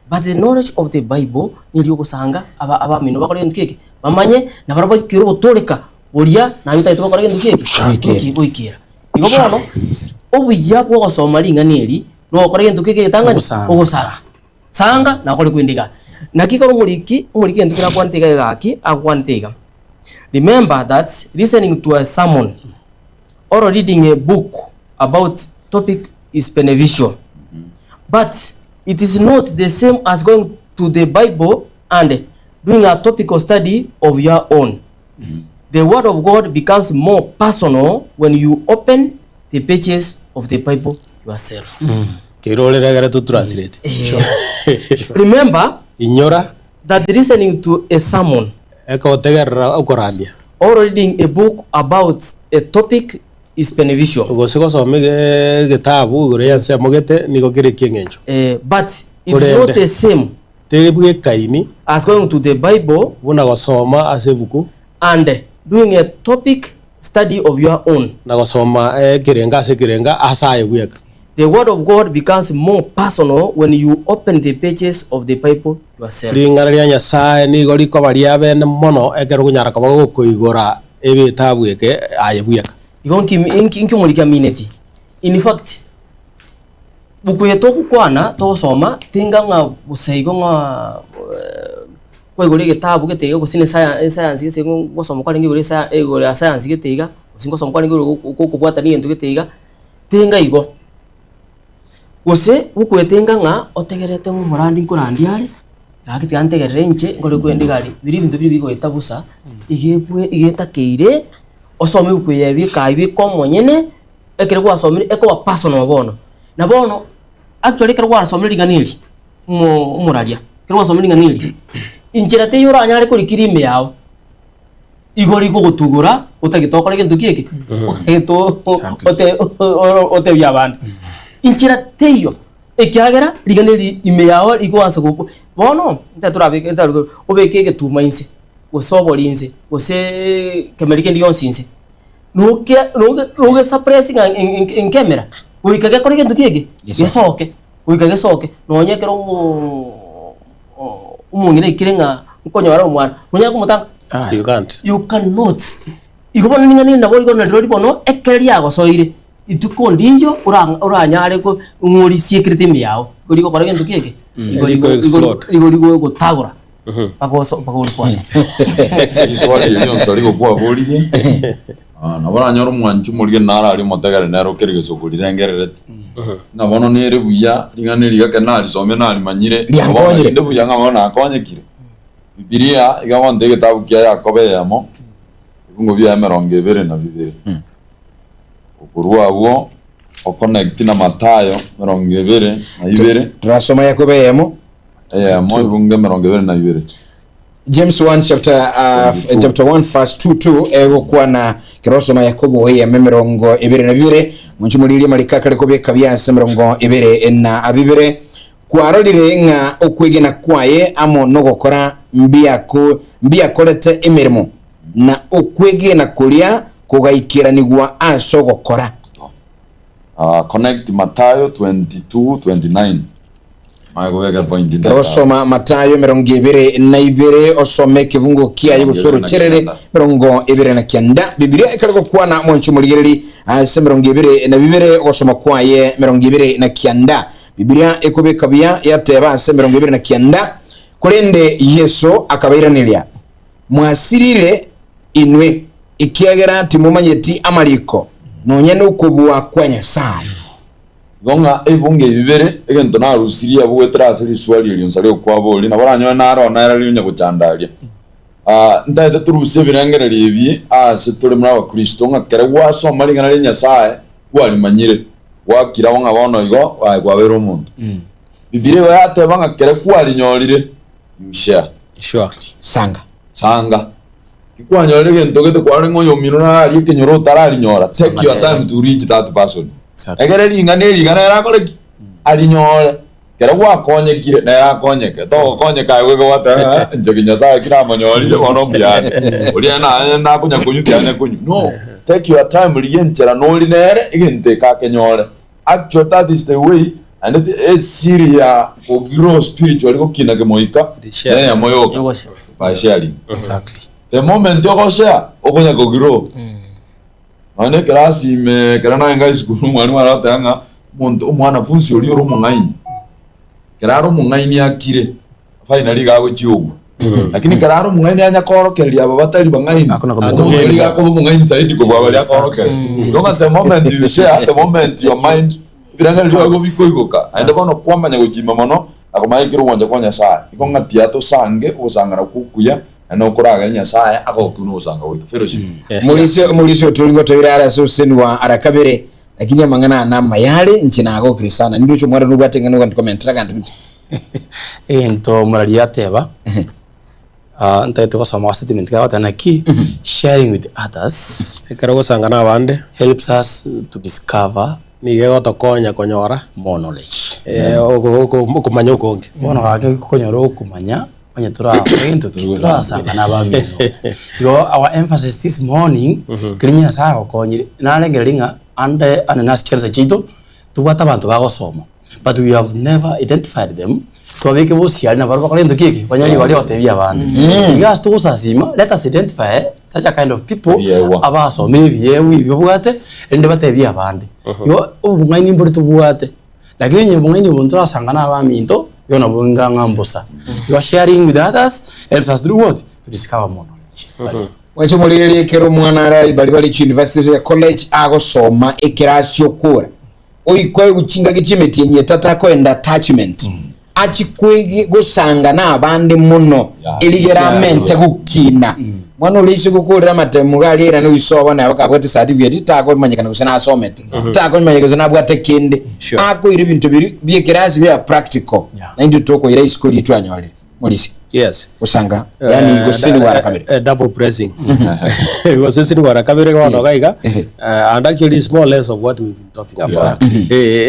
but the knowledge of the Bible nilio kusanga aba mino bakole ndikeke bamanye na baraba kiro gotoleka bolia na yuta itoko kore ndikeke boikira igo bono obuya bwo soma linga neri no kore ndikeke tangani ogosanga sanga na kole kwindiga nakiko umuliki ndikira kwantega gaki akwantega. Remember that listening to a sermon or reading a book about topic is beneficial, but it is not the same as going to the Bible and doing a topical study of your own. The word of God becomes more personal when you open the pages of the Bible yourself. Remember that listening to a sermon or reading a book about a topic is beneficial. But it's not the same as going to the Bible and doing a topic study of your own. The word of God becomes more personal when you open the pages of the Bible yourself. In fact, buku yetu kukwana to soma tinga nga busaigo nga kwa igole gitabu gitega kusine science gisengo ngosoma kwa ngi igole science gitega usingo soma kwa ngi ukubwata ni ndu gitega tenga igo gose ukwetenga nga otegerete murandi nkurandi ari gakiti antegerere nche ngore kwende gari biri bintu biri bigoeta busa igepwe igetakeire osome ukweyebi kaibi komonyene ekere gwasomire eko personal bono na bono actually ekere gwasomire liganiri umuraria ekere gwasomire liganiri inchira te yora anyare kuri kirime yao igori go gutugura utagitokora kintu kiki utagito ote byabandi inchira teyo ekiagera liganiri ime yao igwansa go bono ntaturabike ntarugo obekege tumainse gosobolinze gose kemerike ndiyonsinse nuge suppressing in camera uikage kore kintu kigi gesoke uikage soke nonyekero umungire ikirenga nkonyora umwana munya kumutanga you cannot igobona ninga nina bori gona rori bono ekeri yago soire itukondiyo uranyare ko ngori secret yao gori ko kore kintu kigi igori go tagura pagoso kwa iswali yo Onsarigo kwa boliye nabona nyoro mwanju muri nara ari motegare nero kerige sokuri rengererete nabono nere buya lingane liga kanali some nali manyire nde buya ngabona akonyekire Bibilia igawonde gitabu kya Yakobe yamo ibungo bya 22 ukurwa wo oconnect na Matayo 22 turasoma Yakobe yamo ibungo 22 James 1 chapter 1 verse 22 ego kwa na kirosoma Yakobo ya 22 munchumulili malikaka lekobeka byanse 22 kwarorire nga okwegena kwaye amo no gukora mbiakorete emirimo na okwegena kuria kugaikiranigwa aso gukora connect Matayo 22:29 magowega point in osoma Matayo 22 osome kivungo kia yugusoro cherere 29 Biblia ikaliko kwa na mwanchumuligirili ase 22 osoma kwaye 29 Biblia ekobeka bya yateba ase 29 kulende Yesu akabairanilia mwasirire inwe ikiagera timumanyeti amaliko nonye nukubwa kwa Nyasaye gonga ebunge bibere egento na rusiria bugwetra seri swali ili Onsarigo kwa boli na baranyo na ro na era linya kuchandalia ndaite turuse birangere libi ase tuli mwa Kristo ngakere wasoma lingana le Nyasaye wali manyire wakira wanga bono igo kwa bero umuntu Biblia yate banga kere kwali nyorire yusha sure sanga ikwanyorire gento gete kwali ngonyo minuna ali kenyoro tarali nyora take your time to reach that person egere lingane era koreki ali nyore kere wakonyekire na yakonyeke to konyeka wego wata njoginya za kira manyorire bono byane uri na kunya kunyutyane kunyu no take your time liyenchera no linere igente ka kenyore actually that is the way and it is serious for grow spiritually ko kinage moika ya moyo by sharing exactly the moment you share okonya ko grow ane klasi me kana nga school mwalimu aratanga muntu umwana funsi oli ro mungaini kararo mungaini akire finally gawe chiugo lakini kararo mungaini anya korokeria aba batari bangaini akuri ga ko mungaini saidi ko baba ya korokeria donc at the moment you share the moment your mind biranga lyo go bikoigoka ande bono kwamanya gujima mono akomaikiro wonje kwa Nyasaye ikonga tiato sange usangana kukuya no kuraga Nyasaye akokuno usanga witu fellowship mulisio tulingo toirara Sesenigwa arakabere lakini amangana na mayale nchina ago krisana ndicho mwara nubatengana kwa comment raga ntumti ento murari yateba ntaite ko sama statement ka watana ki sharing with others ekero gusangana abande helps us to discover nige gotokonya konyora more knowledge kumanya ukonge bono gake konyora okumanya anya tura sangana bamino our emphasis this morning krinya sawa konyire nalengelinga ande ananas chance chito tuwata abantu bagosoma but we have never identified them twabeke bosiali na baroko kalendo kiki banyali bali otebia abantu igas to usasima let us identify such a kind of people abaso maybe ibyo bwate ende batebia abandi yo ubungaini mburi tubwate lakini nyebungaini buntu asangana abaminto yona bunga ngambosa you are sharing with others helps us do what to discover more knowledge wacho mulele kero mwana ara bali university ya college agosoma ekirasyo kura oikoye guchinga gichimeti yenye tata ko enda attachment achikwege gusanga na abandi muno iligeramente gukina mwana ulisi gukurira matemu galira no isoba na bakabwete certificate tako manyikana kusana asomete tako manyikana bwate kinde ako iri bintu biri kirasi bya practical na ndi toko ira school yitu anyole mulisi yes usanga yani gusini wara kamera double pressing gusini wara kamera kwa nogaiga and actually is more or less of what we've been talking about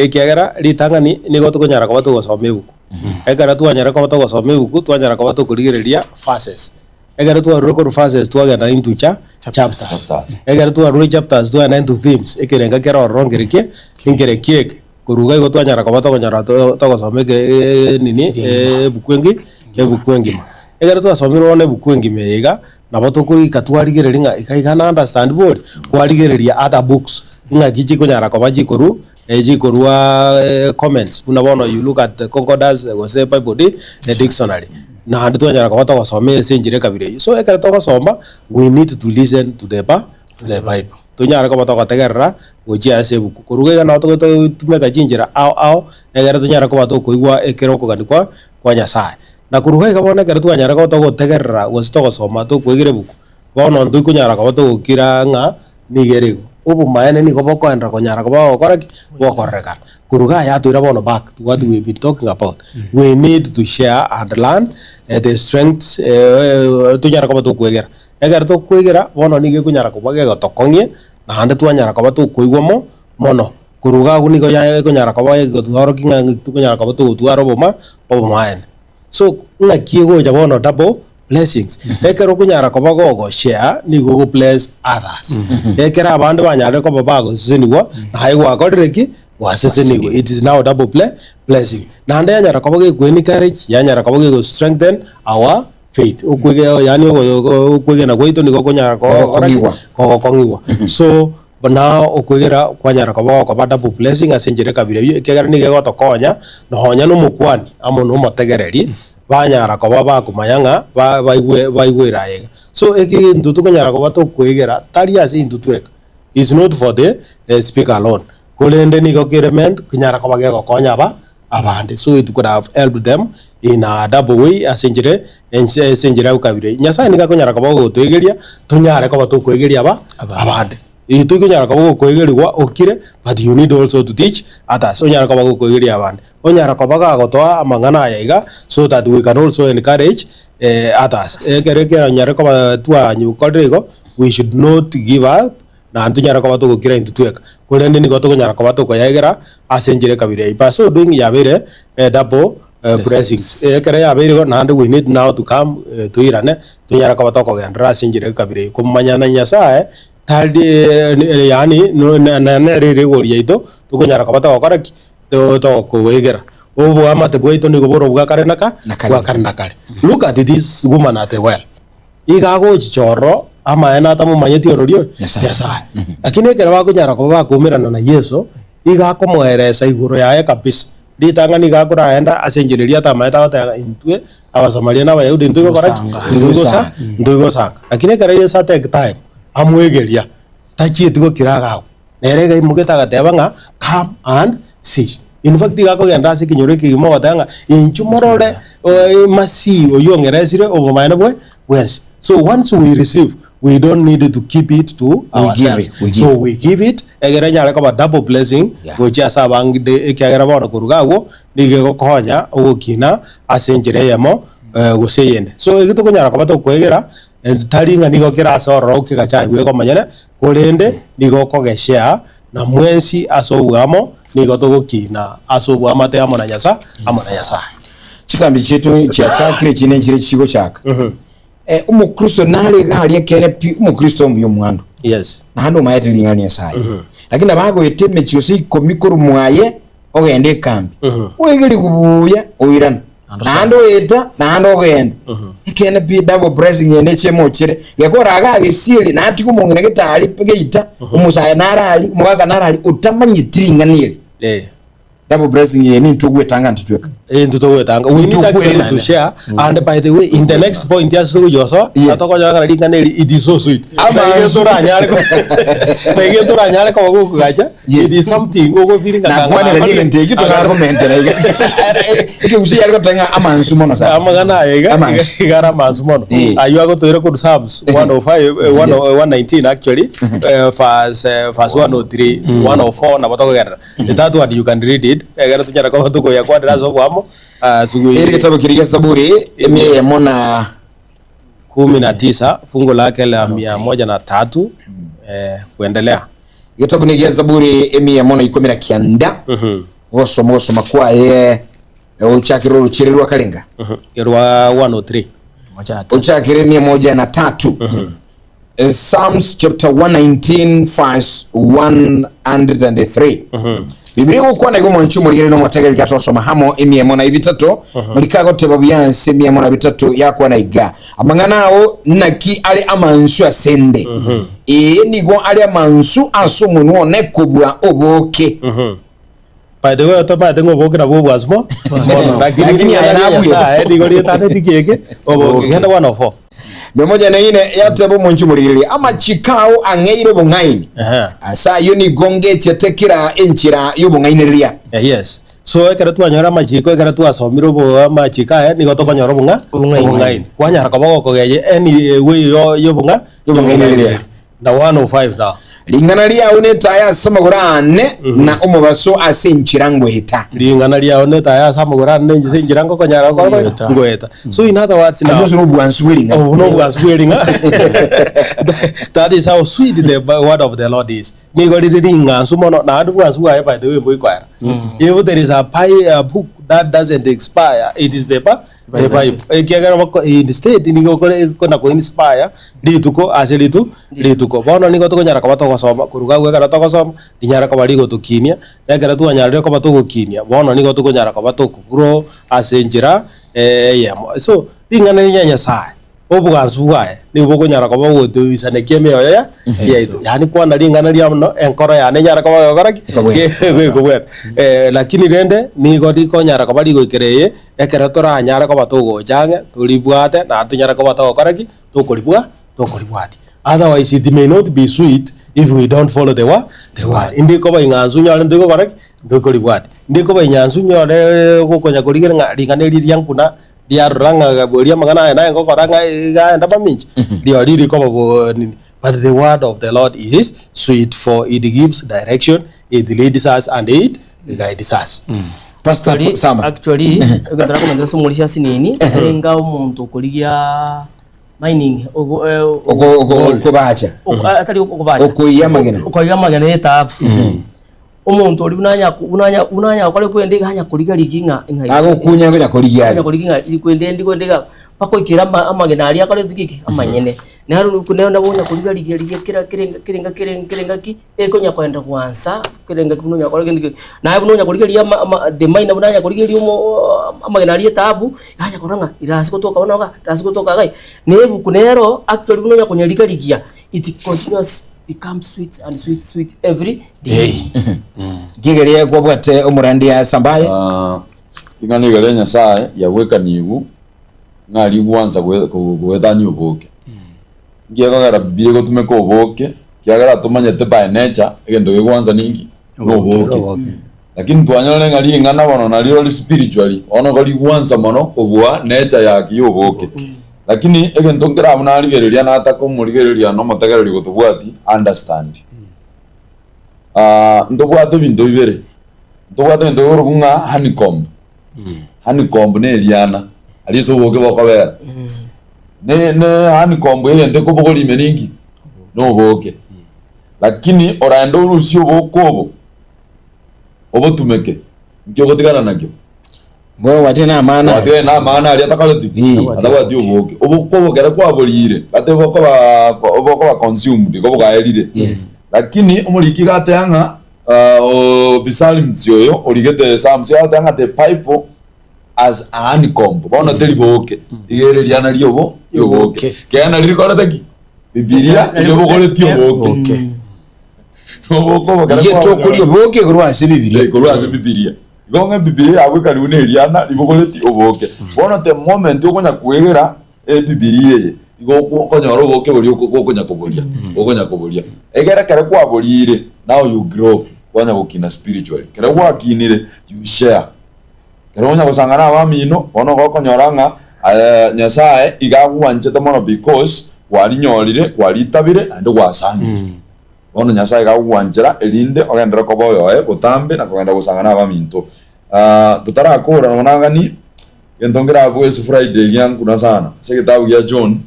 ekiagera litangani ni goto kunyara kwa to gosome buku egara tu anyara kwa to gosome buku tu anyara kwa to kurigereria phases egara tu record phases tu agenda into chapters egara tu aro chapters tu and into themes ekirenga kero rongereke ingerekie kuruga goto anyara kwa to kunyara to gosome nini bukwengi ma egara tu asomiro ne bukwengi mega na bato kuri katwarigereria ikaigana understand board kwarigereria other books nga gichi kunyara kwa jikoru jikorua comments unaona you look at the concordance was a bible the dictionary na handi tu anyara kwa bato gosome senjire kabire so egara to gosoma we need to listen to the bible tunyara kwa bato gategerera gochi ase buku kuruga na to tumeka jinjira au egara tunyara kwa bato koigwa ekeroko ganikwa kwa nyasaye na kuruga ikabona kare tu anyara kwa to gotegerera wasito gosoma to kwegire buku bono ndu kunyara kwa to gukira nga nigerego ubu maene ni goboko endra kunyara kwa okora bokoreka kuruga ya tu bono back to what we've been talking about we need to share and learn the strengths tunyara kwa to kwegera egara to kwegera bono ni kunyara kwa ge gotokongie na hande tu anyara kwa to koigwamo mono kuruga guni ko ya kunyara kwa ge gothoro kinga tu kunyara kwa to tu aroboma maene so nga kiego jabono double blessings ekero kunyara ko bago share ni go bless others ekera abandu banyare ko babago Sesenigwa na haigwa kodreki wa Sesenigwa it is now double blessing na ande yanyara ko bago ku encourage yanyara ko bago strengthen our faith okwege yani okwege na goito ni go kunyara ko kongiwa so bona okwegera kwanyara ko bago ko double blessing asenjere kabire ekegara ni go tokonya no honya no mukwani amo no motegereri banyara ko baba kumayanga baigwera yega so eki ndutu kunyara ko bato kwegera taria si ndutu is not for the speaker alone kolende ni ko kirement kunyara ko bagego konya ba abande so it could have helped them in a double way asenjire ukabire nyasa ni ka kunyara ko bago twegeria tunyara ko bato kwegeria ba abande itu kunyara ko kwegerwa okire but you need also to teach others onyara ko bago kwegeria abande onyara ko baga gotoa amangana yaiga so that we can also encourage others ekerekera nyara ko tua nyukodrego we should not give up na antunyara ko batu kira into tweka kolende ni goto nyara ko batu ko yaigera asenjire kabire ipa so doing yabere double blessings ekere yabere na and we need now to come to irane tunyara ko batu ko gendra asenjire kabire kumanyana nyasaye tadi yani no na rere goria ito tukunyara ko batu ko koraki to ko wegera obo amate bwito ni goboro bwakare naka look at this woman at the well igago chichoro ama ena tamu manyeti ororio yasa lakini kera bako nyara ko bakumirana na Yesu igako moeresa iguro yae kabisa ditanga ni gakura enda asenjereria tamaeta gota intwe abasamaria na bayudi ntugo koraki ntugo sanga lakini kera Yesu take time amwegeria tachi tugo kiragago nerega imugeta gatebanga come and see in fact igako genda sikinyore kigimo gatanga inchumorore masi oyongeresire obomaene bwe yes so once we receive we don't need to keep it to ourselves so we give it egera nyale ko double blessing which asa bangide ekagera bona kurugago dige go konya ogukina asenjire yemo guseyende so egito kunyara ko bato kwegera taringa nigo kira soro kigacha gwe ko manyene kolende nigo ko geshare na mwensi asobugamo nigo to gukina asobwa mate amona nyasa chikambi chetu chiachakire chine chire chigo chaka umukristo nale gali kene umukristo myo mwando yes nahando mayete lingania sai lakini abago yeteme chiose komikuru mwaye ogende kambi wegeli kubuya oirana nahando eta nahando ogende kene pi double blessing yene chemo chire yakora aga gesili nati kumongene getali pegeita umusaya narali mugaga narali utamanyitiringanire double blessing yene ntugwe tanga ntitweka Ntutogwetanga we need actually to share and by the way in the next point ya sugu joso atokonya kana ringana it is so sweet pege turanyale ko gukugacha it is something ogo feeling na kwana ile nteki to ka comment na ike usi yalko tanga amansu mono sa amagana igara mansu mono ayu ago toiro ko Psalms 105 119 actually verse 103 104 na batoko gara that one you can read it gara tunyara ko tuko ya kwa ndazo kwamo Eri kitabu kiriga Zaburi ya mona 19 fungu lake la 103 kuendelea. Kitabu ni Zaburi ya mona 19 osoma kwa uchakiro ruchirirwa kalenga irwa 103 uchakiro 103 Psalms chapter 119 verse 103 Biblia ko na gomo nchumo lire no mwategeri katosoma hamo emiyemo na ibitatu mulikago tebo byanse emiyemo na bitatu yakwa na iga amanganao naki ali amansu asende nigo ali amansu asumuno ne kubwa oboke by the way to ba dengo boke na bobo asmo lakini anabu ya nigo lire tane dikeke oboke henda 104 Bemoja na ine yatebo mwenchu mulirili ama chikao angeiro bungaini asa yoni gonge chetekira enchira yubungaini ria yes so ekara tu anyora machiko ekara tu asomiro bo ama chika ni goto konyoro bungaini kwanyara kabako kogeje any way yobunga ria na 105 now lingana lia uneta ya samagurane na umubaso asenchira ngweta lingana lia uneta ya samagurane njisenchira ngokonyara ngweta so in other words now no buanswilinga no buanswilinga that is how sweet the word of the Lord is ni go lidinga sumono na adu buanswa by the way boy kwara if there is a book that doesn't expire it is the Bible kiagara wako instead ningo kona ko inspire lituko aselitu lituko bono ningo to nyara kabato gosoma kuruga gwekara to gosoma dinyara kabali go tukinia negara tu anyara ko bato gukinia bono ningo to nyara kabato kuro asenjira so ingana nyanya sai obugansugae nibo konyara ko bago to isane kemeo ya yani kwa na lingana lia mno enkoro ya nyara ko bago garaki gwekwe lakini rende nigo diko nyara ko bali go kereye ekera tora nyara ko batogo jange tulibwate na tunyara ko batogo garaki tokolibwati otherwise it may not be sweet if we don't follow the word indiko ba ingansu nyale ndiko garaki tokolibwati ndiko ba ingansu nyale ko konya koligera lingana liriankuna diaranga gaboria magana na ngo koranga ga ndaba minchi dio riri ko bo but the word of the Lord is sweet for it gives direction it leads us and it guides us Pastor Sama actually gadara ko ndero somulisia sinini enga umuntu kuligia mining ogo bacha atali okubacha okuyamagena eta umuntu oli unanya kwale kwendega hanya kuliga liginga ago kunya ngoja kuliga likwendega pako ikiramba amagena ali akale dikiki amanyene naru kunena bonya kuliga ligia kirenga ki ekonya kwenda kwanza kirenga kunonya kwale ndiki na bunonya kuliga lia the mine bunanya kuliga lia amagena ali tabu hanya koranga irasiko toka onaga rasiko toka gai nebu kunero actually bunonya kunya ligia it continues become sweet and sweet every day. Gigeria kwa bwate umurandi ya sambaye ingani galenya sae ya weka nigu ngali gwanza gwetha ni oboke ngiega gara biego tumeko oboke kiagara tumanyete by nature egento gwanza ningi no oboke lakini twanyole ngali ngana bono nali spiritually ono gali gwanza mono obwa nature ya kiyoboke lakini egento ngira muna aligereria na atako murigereria no matagereri gutubwati understand ndobwate bintu bibere ndobwate ndogoro kunga honeycomb ne eliana ali so boke bakobera ne honeycomb yende ko bogoli meningi no boke lakini orando urusio bokobo obotumeke ngyo gotigana nakyo ngoro wate na maana ali atakaloti atawati oboke obokobo gera kwa bolire ate bokoba consumed ko bogaelire lakini umuliki gatanga bisali mzioyo oligete Psalms yatanga the pipe as a honeycomb bona teliboke igereria na liobo yoboke kana lirikorata ki bibilia ilobokole tioboke obokobo gera kwa to kuri oboke kurwase bibilia bibilia igonga bibilia yawe kali uneliana libogoleti oboke bona the moment okonya kwegera bibilia ye igo konyora oboke boli okonya kobolia egera kare kwa bolire now you grow wanya gukina spiritually kare kwa kinire you share kare onya gusangana abamino bona gokonyoranga nyasaye igagwanchete mono because walinyorire walitabire ande gwasangi bona nyasaye gagwanchira elinde ogendera koboyo butambe na kugenda gusangana abaminto tutarakura nonangani gendongera abo ese Friday yang kuna sana sekitabu ya John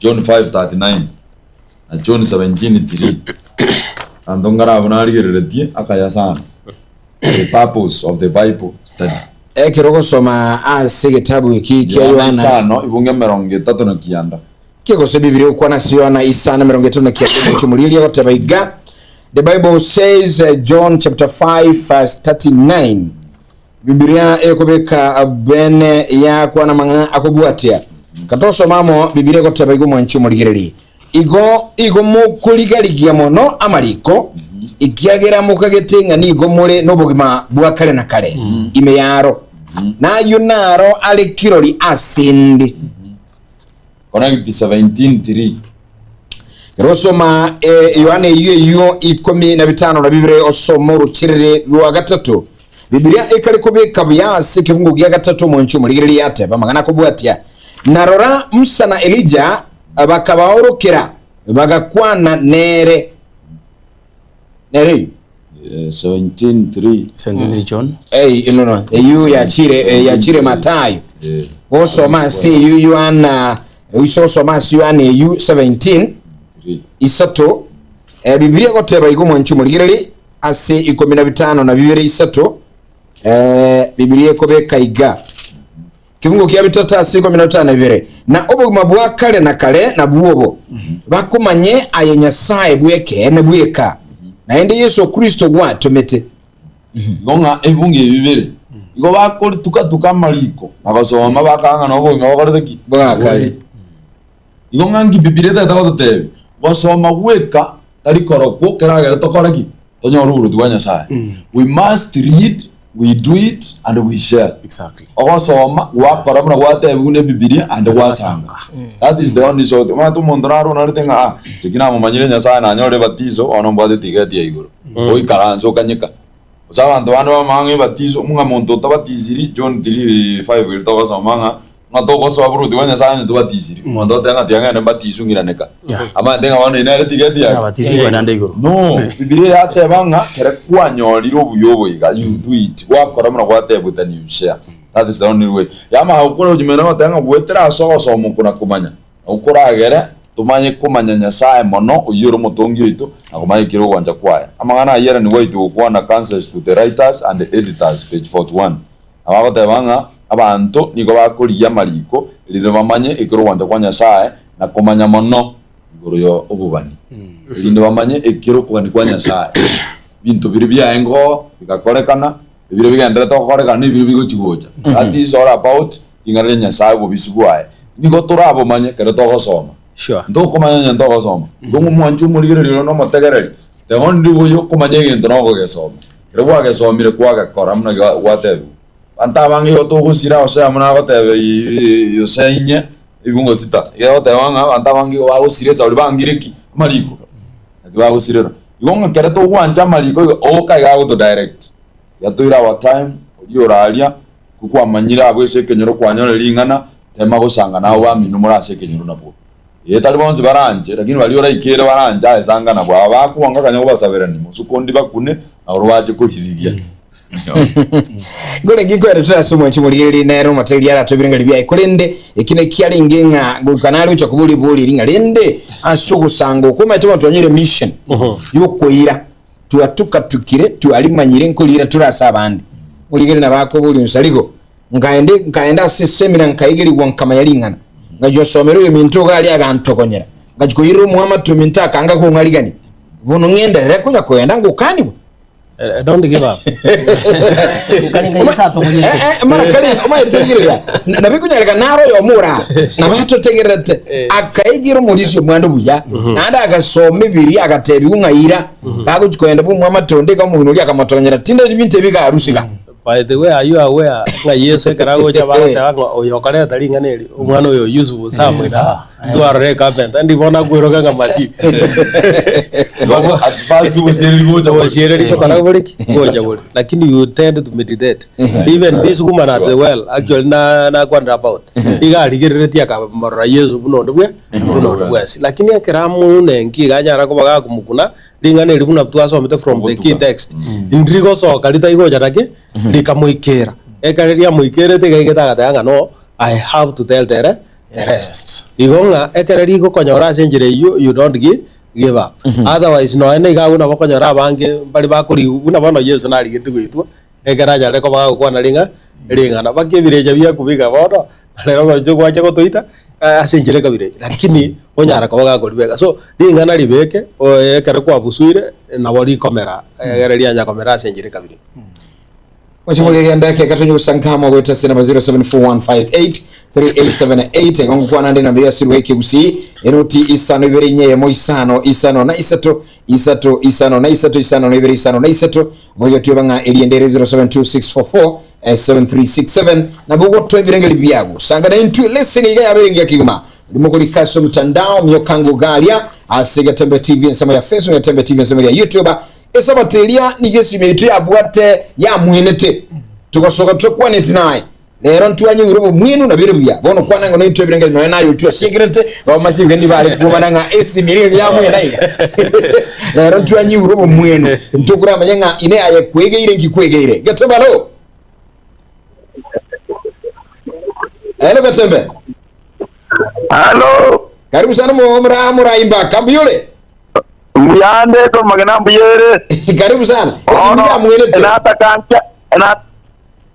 5:39 na John 17:3 andongara abonarigeretie akaya sana the purpose of the Bible study kiroko soma ase kitabu iki kya Yohana sana ibunge 30 na kianda kiko se Biblia uko na Yohana isana 30 na kianda chumulilia gotebaiga. The Bible says John chapter 5 verse 39 Biblia ekobeka abene ya kwa na manga akobwatia katoso mamo Biblia gotebaiga mwanchu muligiriri igo mukuligaligia mono amaliko ikiagera mukagetenga nigo mure nobugima bwa kale na kale imeyaro na yunaro ali kirori asindi Connect 17:3 Rosoma Yohana iyo 15 na Biblia osomo rutirire rwa gatatu Biblia ikali kubika byase kifungu gya gatatu mu nchumu ligiriri yate bamagana kubwatia narora Musa na Elijah bakabaorokera bagakwana nere 17:3 John no you yachire Matayo osoma si Yohana usosoma si Yohana 17 isato Biblia goteba igo mwanchu muligiriri ase 15 na Biblia isato Biblia kobeka iga kifungo kya bitata ase 15 na bibere na obuguma bwa kale na kale na buobo bakumanye ayenyasaye bweke ne bweka na ende Yesu Kristo gwatomete gonga ebunge bibere igo bakori tuka maliko bagasoma bakanga no bonga bakoreki bwakale igonga ngi Biblia tatagotebe basoma gweka tari koroko keragera tokoreki tonyoru urutu wa nyasaye we must read, we do it and we share exactly ogosoma wakora muna gwatebune Biblia and wasanga that is the only sort matu mondonaro naritenga tikina mumanyire nyasaye na nyore batizo onombade tigeti iguru oikaranzo kanyika usabantu bano bamange batizo munga muntu tabatiziri John 3:5 irito somanga matoko so aburuti wanya sanya tubatiziri muntu tanga tianga ne batizo ngiraneka ama ndenga wana ina tigeti ya batizo bana ndego no Biblia yate banga kere kwanyoriro buyobo iga you do it wakora muna gwatebute ni share that is the only way yama ukora jumena tanga gwetera so mukuna kumanya ukora agere tumanye kumanya nyasaye mono uyiro mutongi itu akumanye kiro kwanja kwaya amangana yera ni waitu kuona counsels to the writers and the editors page 41 abagote banga abantu niko bakuriya maliko lino bamanye ikiro kwanja kwa nyasaye na kumanya mono igoro yo obubani lino bamanye ikiro kwanja kwa nyasaye bintu biri byaengo bikakorekana bibiri bigendera to korekana ni biri bigochigocha that is all about ingare nyasaye bobisugwaye niko turabo manye kere to gosoma sure ndo komanya ndo gosoma ngo mwanju muligiriro no mategereri te hondi yo komanya ngento no gogesoma rebo agesomire kwaga koramna watebu anta bangi yo to gusira o sea muna batebe yo senya ibungo sita yo te wanga anta bangi wa gusire sa ulibangireki maliko akiwa gusirero igonga kere to wanja maliko o kaiga go direct ya to ira wa time yo ralia kukwa manyira abwese kenyero kwanyoro lingana tema gusanga nawo baminu murase kenyero nabo yetali bonzi baranje lakini bali ora ikere baranja esanga na bwa bakuwanga kanya kubasabera ni musukondi bakune na urwaje kulirigia gole giko ya traso chumuligiriri nero mateli ala tobiringa libya ikolende ekine kyali ngenga gukanali ucha kubuli buli linga lende asuku sango kuma tuma tonyere mission yokoira tuatuka tukire tualimanyire nkolira turasa abandi muligiriri na bako buli Onsarigo nkaenda semina nkaigiri wankama yalingana ngajo somero yo minto gali agantokonyera ngajiko yiro muhammad to minta kanga ko ngaligani bono ngenda reko nya kwenda ngukani don't give up Kani ngisa to mwenye mara kali umayitegirira nabikunyaleka naro yo mura nabato tegerete akaigiro mulisyo mwando buya nanda agasome biri agatebi ungayira bago kwenda bu muhammad to ndeka mu bintu akamatonyera tinda binte biga arusika by the way, are you aware nga Yesu karago ja bata ngo oyokare tari nganeri umwana uyo Yusufu samwira tuarre kapenta ndi bona gwero nga masi advance useri goja washere ri kana boliki goja bol lakini you tend to meditate even this woman at the well actually na kwanda about iga rigeretia ka marra Yesu buno ndwe bwasi lakini akiramu nengi ganyara ko baga kumukuna ringane ribuna twasomete from the key text indrigo so kalita igoja take likamuikera ekareria muikerete gaigeta no I have to tell the rest igonga ekereri go konyora senjire you don't give up otherwise no ene igaguna bakonyora bange bali bakuri una bono Yesu nari gitugitwa ekeraja reko baga kwana ringa na bakibireja bya kubiga bono rero baje kwaje gotoita asenjire kabire lakini onyara ko baga kuribega so ringa na ribeke ekere kwa busuire na bori komera egereria nya komera asenjire kabire Wachimulia ndake katonyo usankama weta sinema 0741583878 Ngongu kwa nande na mbia siruweke usi Enuti isano iberi nye mo isano na isato na iberi isano na isato Mweyo tuyabanga iliendere 0726447367 Na bugo tuwe birenge libiyagu Sanga na intu leseni iga ya birengi ya kiguma Limoko likaso mtandao miyokango galia Ase Getembe TV nsema ya Facebook Getembe TV nsema ya YouTube Esabato ni Yesu meitwe abwate ya mwenete tukosoka tukwa netinaye lero ntuanye urubo mwinu na birubuya bono kwana ngo nitwe birenge no nayo tu secret ba masibe ndi bali kumana nga esimiri ya mwena iga lero ntuanye urubo mwinu ntukura amanya ine aye kwegeire ngikwegeire Getembe lo hello Getembe Hello karibu sana mura imba kambiyole Muyande to magana mbiyere karibu sana esimiri mwenete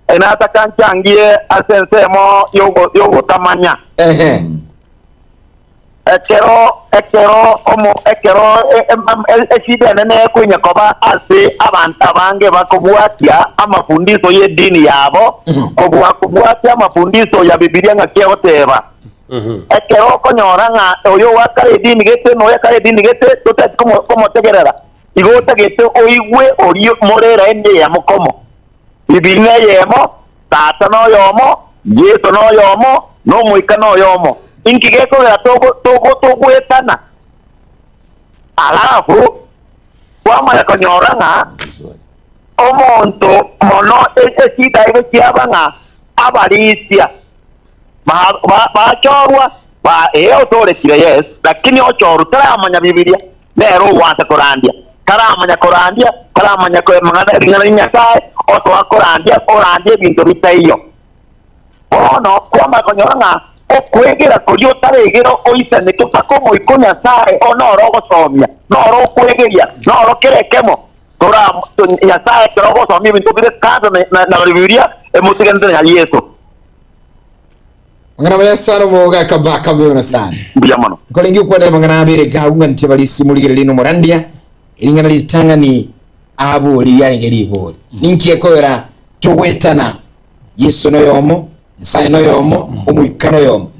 enata kancha ngie asensemo yogo tamanya ekero eside nene kunya koba ase abantu abange bakobwatia amafundisho y'edini yabo kubwatia amafundisho ya Biblia ngakiyoteba ekero konyora nga oyo wakare edini gete no yakare edini gete tutati como tegerera igota gete oigwe oriyo morera ende ya mukomo Biblia yemo tata no yomo Yesu no yomo no muika no yomo inkigeko ya togo etana alafu kwama ya konyora nga omonto mono esida ibe kiabanga abalisia bachorwa tore kire yes lakini ochoru taramanya Biblia lero wanta korandia taramanya korandia taramanya ko mangana ringa sai otwa korandia bintu bitaiyo ono kwama konyanga okwegera kuriyo taregero oisane tupako ikonya sai onoro gosomia noro kwegeria noro kerekemo tora ya sai trogo somia bintu bitakaza na Biblia emutigende ya Yesu Mangana baya sana moga kabaka bwana sana. Biyamano. Kolengi uko na mangana abere gaunga ntibali simuligere lino morandia. Ilingana litanga ni abo liyani gelibo. Ninki ekora tugwetana. Yesu no yomo, sai no yomo, omwikano yomo.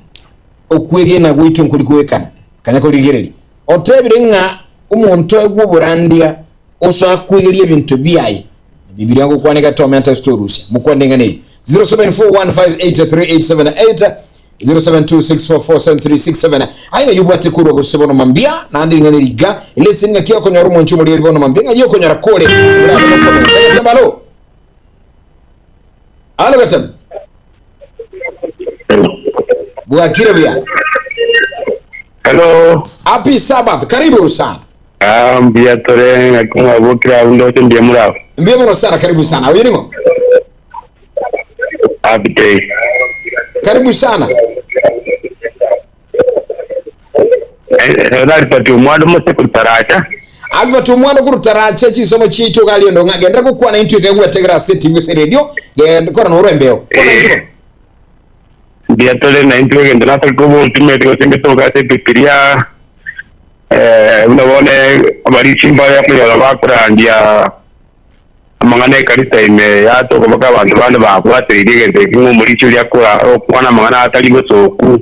Okwege na gwitu nkulikuwekana. Kanya koligere. Otebire nga umuntu egwoburandia oso akwegerie bintu biyaye. Biblia ngo kwanika tomenta stories. Mukwandinga ne 0741583878 0726447367 aina yubwate kuro kusobono mambia na andi ngene liga ile singa kiyo konyo rumo nchumo libono mambia nga yoko nyara kole Alo Getembe Bua Kirabia Hello Happy Sabbath karibu sana mbia tore ngakuma bokira undo tendie murao mbia mono sana karibu sana uyirimo Happy day karibu sana Alipatu mwado mose kutaracha Alipatu mwado kutaracha chisomo chito gali ndo ngagenda kukua na intu iteguwa tegra seti mwese radio kora na urembeo kona intu Bia tole na intu wege ndana kubo ultimate kwa senge toka se pipiria unawone abari chimba ya kuya wakura ndia amangane karita ime ya toko baka bantu bande bakwate irigende kingo muri cyo yakora okwana amangana atari gosoku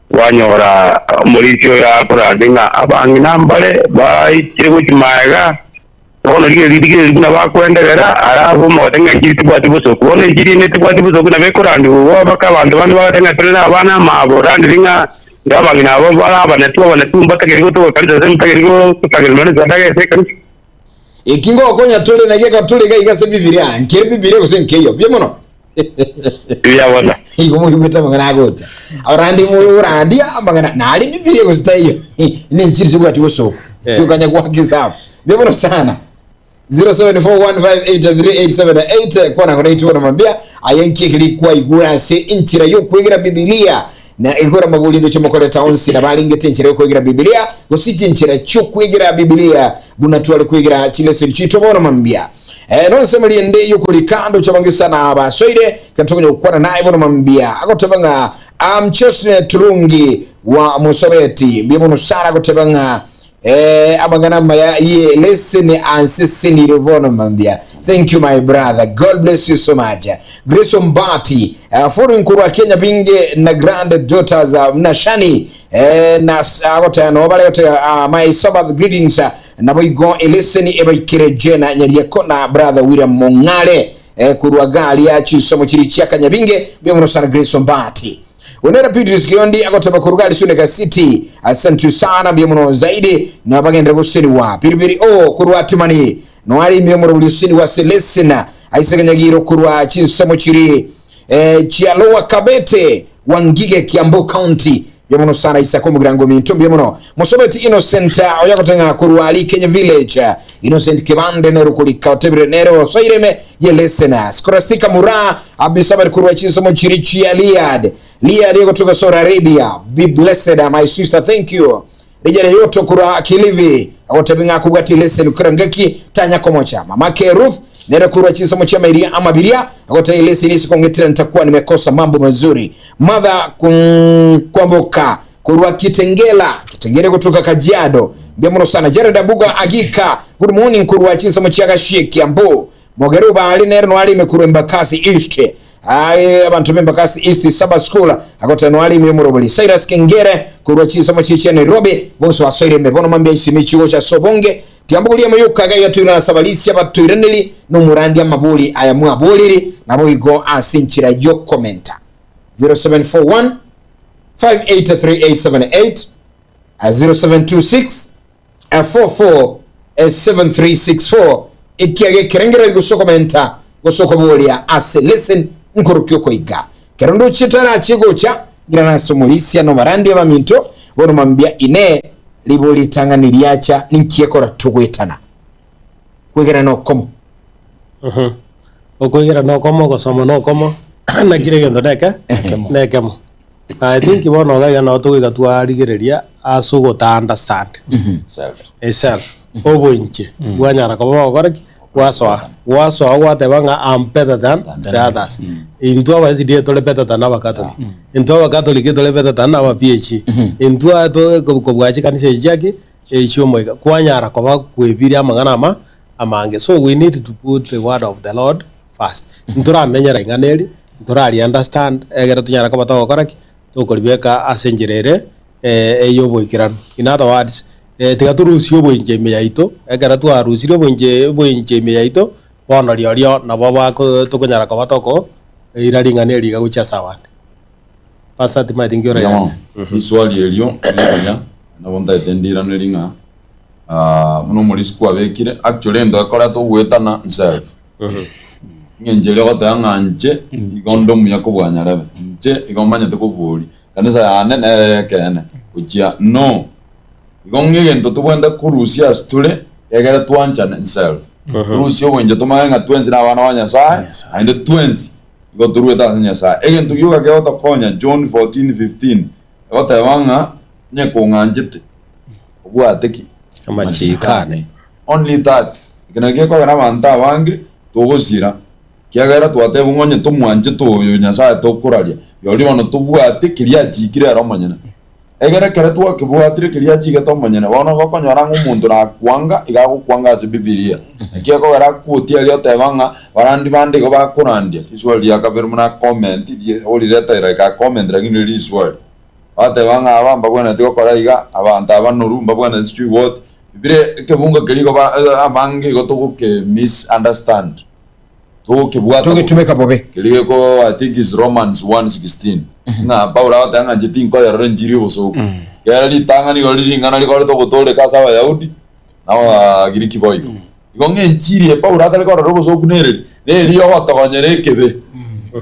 wanyora muri cyo yakora dinga abangi nambale bai chego chimaga ono ligere buna bakwendegera arabu motenga kiti bwati busoku ono kiti ne tibwati busoku na bekorandi wo baka bantu bantu batenga tena abana mabo randi ringa ndabagina abo bala bana tumba takirigo to kanza sem takirigo takirmane zadaga ese kan ikingo okonya tole na geka tole ga igase bibilia nkere bibilia kusenkeyo byemono ya wala igo mu gweta mangana agota arandi mu randi amangana nali bibilia kusitayo ni nchiri cyo ati busoku yukanya kwa kizap byemono sana 0741583878 kwa na itu na mambia ayenki kilikuwa igura se inchira yo kwegera bibilia na igora mabulindo cyo mukoleta onsi na balingete inchira yo kwegera bibilia gusiti inchira cyo kwegera bibilia bunatwale kwegera chilese chito bona mambia non semali ende yo kulikando chabangisa na abasoide katonya ukwana naye bona mambia akotebanga Chestnut Turungi wa Musobeti bibono sara akotebanga abangana maya ye listen and sisini robono mambia. Thank you my brother, God bless you so much. Grace Mbati foreign kurwa Kenya binge na grand daughters Nashani na abota no bale my Sabbath greetings na boy go listen ebe kirejena nyaliako na brother William Mongale kurwa gali ya chisomo chiri chiaka nyabinge bibono sana Grace Mbati. Unera Petrus Kiondi akotaba kurugali Suneka City. Asante sana biyomuno zaidi na bagenda guseni wa piripiri kurwa timani no ali biyomuno bulisini wa Selesina aiseganyagiro kurwa chisomo chiri Chialowa Kabete Wangige Kiambu County biyomuno sana isako mugirango minto biyomuno Musobeti Innocent oyakotenga kurwa ali Kenya Village Innocent Kibande nero kulika otebire nero soireme Yelesina Skorastika Mura abisabar kurwa chisomo chiri Chialiad Lia Diego kutoka Saudi Arabia. Be blessed my sister, thank you. Rejere yoto kura Kilivi akotabinga kubati lesen kurangeki tanya komocha. Mamake Ruth nera kura chisomo cha Maria ama Biria akotai lesen isi kongetira nitakuwa nimekosa mambo mazuri. Mother kwamboka kurwa Kitengele kutoka Kajiado. Biamuno sana Jared Abuga Agika. Good morning kurwa chisomo cha Kashiki Ambo. Mogeruba alinero no ali mekuru Mbakasi East. Abantu Mbakasi East Sabbath School akotano ali memorable Cyrus Kengere kurwachi sama chichi Nairobi bonso wasoire mebono mambia isimichigo cha Sobonge tiambulia mayuka gaya tuina sabalisi abatu ireneli no murandi amabuli ayamu abuliri nabo igo asinchira yo commenta 0741 583878 0726 44 7364 ikiage kerengera guso commenta guso kobulia ase listen nkorokyo koiga kerondo chitara chigocha girana somulisia no marandi ya minto bono mambia ine liboli tanganiriacha ninkiekora tugwetana kwegera no komo okwegera no komo gosoma no komo na kire gendo nekemo I think bono ga no tugiga twarigereria asugo ta understand self obonche gwanyara ko bokoreki waso watebanga am better than the others. Into our CD tole better than our Catholic. Into our Catholic tole better than our PhD. Into our kubwachi kanisa jaki shomo kwanyara kwa kwebiria magana amange. So we need to put the word of the Lord first. Ntura menyera nganeri, ntura understand egera tunyara kwa tawo koraki to kolibeka asenjerere eyobo ikiran. In other words tigaturusio bwinje meyaito egara tu arusiro bwinje meyaito bono riorio na baba ko tukunyara kwa batoko iraringaneri ga gucha sawa pasa tima tingiro ya iswali elio nya na bonda etendira nelinga muno muri skwa bekire actually ndo akora to gwetana self ngenjele ko tanga nje igondo muya ko bwanyarabe nje igomanya te ko buri kanisa yane na kene kujia no igonge gento tubwenda kurusia stule egera twanchana self turusio wenje tumanga twenzi na wana wanya saa ande twenzi igo turueta nya saa egento yuga ke ota konya John 14:15 ota wanga nyeko nganjete obwa teki amachikane only that ikenage kwa na banta bange tugusira kiagera twate bungonye tumwanje tuyo nya saa tokuraria yori bano tubwa tekiria jikire aromanyana egera kare tuwa kibwatire kiria chiga tomanyana bono gokonyora ngumuntu na kwanga igagukwanga ase Biblia kiako gara kutia lyo tebanga barandi bandi go bakurandia Kiswahili akaberu na comment die oli leta ira ka comment lakini liswali ate banga abamba bwana tiko kora iga abanta abanuru mbabwana sichi what bibire kebunga keligo ba abange gotogo ke misunderstand to kebwata Toge tumeka bobe. keligo ko I think is Romans 1:16 na Paula watanga jetin ko ya renjiri boso kali tanga ni goli ngana ni ko to gotole kasa wa Yahudi na wa Giriki boy igonge njiri Paula tale ko robo so kunere ne riyo watogonyere kebe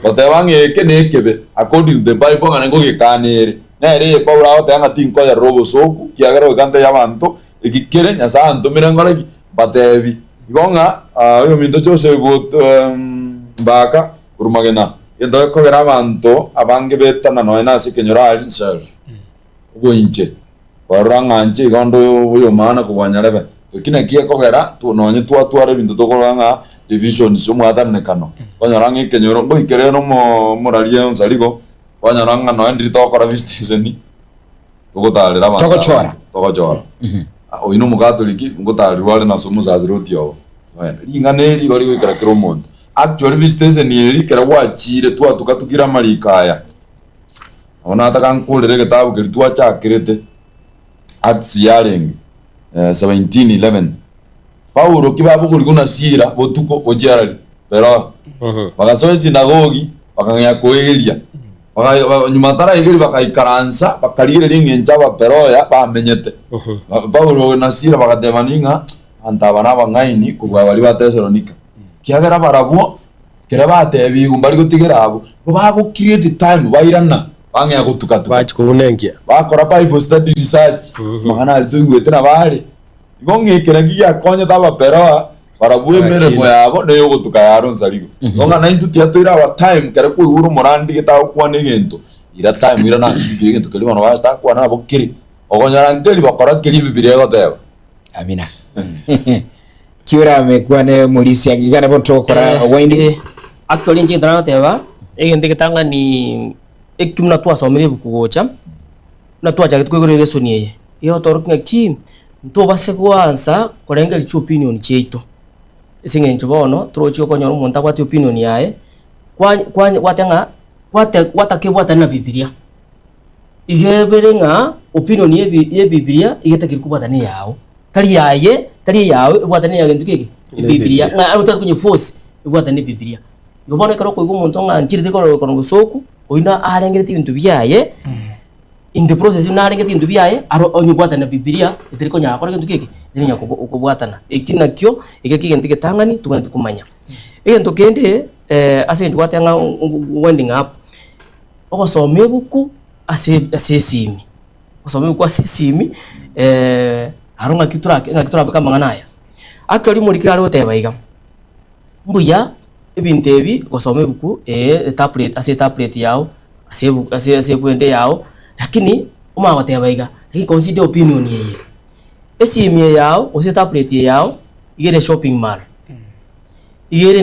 otewange ke ne kebe according to the Bible ngana ngo gekanere na re Paula watanga tinko ya robo so kiagero kante ya bantu ikikere nyasa anto mirangoraki batevi igonga yo minto chose gut baka urumagena yendo ko gara bantu abange betana no ena sikenyora ali self ugo inche waranga anche gondo yo mana kubanyarebe to kina kie ko gara tu no nyi tware bintu to koranga division sumu adanne kano banyaranga ikenyoro bo ikere no moralie Onsarigo banyaranga no ndi to kora visteseni ugotalira bantu tokochora oino mugatoliki ngotari wale na somo za zrotio linganeri gori wikara kromond actually vistese ni eri kera wachire twa tukatukira marikaya ona atakankulere kitabu kiri twa chakirete Acts yaring 17:11 Paulo kibabu kuri kuna sira botuko ojarali pero bagasoe sinagogi bakangya koelia nyumatara igiri bakaikaransa bakarire ringenja baperoya bamenyete Paulo na Sila bakatemaninga antabana bangaini kubwa bali ba Thessalonica kiagera barabo kera batebi gumbari gutigera abo bago create time bairana bangya gutukatu bachikunengia bakora Bible study research magana alituigwete na bari igonge keragia konya taba peroa barabure mere moyabo neyo gutuka yaro Onsarigo ngonga na intu tiatura wa time kare ku uru morandi getaho kwa negento ira time ira na sibiri gento kali bana basta kwa na bokiri ogonyara ngeli bakora keli bibiri goteba amina kiura amekuwa ne mulisi agigana bonto kora windi actually nje ndana teba egende getanga ni ekimna twa somere bukugocha na twa jaget kwegore lesoni yeye iyo toroknya ki nto base kwanza korengera chi opinion cheito isinge nchobono trochio konyora umuntu akwati opinion yae kwa watenga watakebwata na Biblia igeberenga opinion ye Biblia igetakiri kubwata ni yao tari yawe ibwata ni yagendu keke Biblia nga aruta kunye force ibwata ni Biblia yobona karo ko umuntu nga njirite ko kono soku oina arengete ibintu byaye in the process na arengete ibintu byaye aro onyubwata na Biblia itari ko nyakora gendu keke irinya kubwatana ikina kyo ikekigende getangani tugandi kumanya egento kende ase twatanga wending up okosome buku ase simi okosome buku ase simi harunga kitura kama nganaya actually muri karo tebaiga mbuya ibintu ebi okosome buku tablet yao ase kwende yao lakini uma watebaiga consider opinion yeye esimi yao ose tablet yao igere shopping mall igere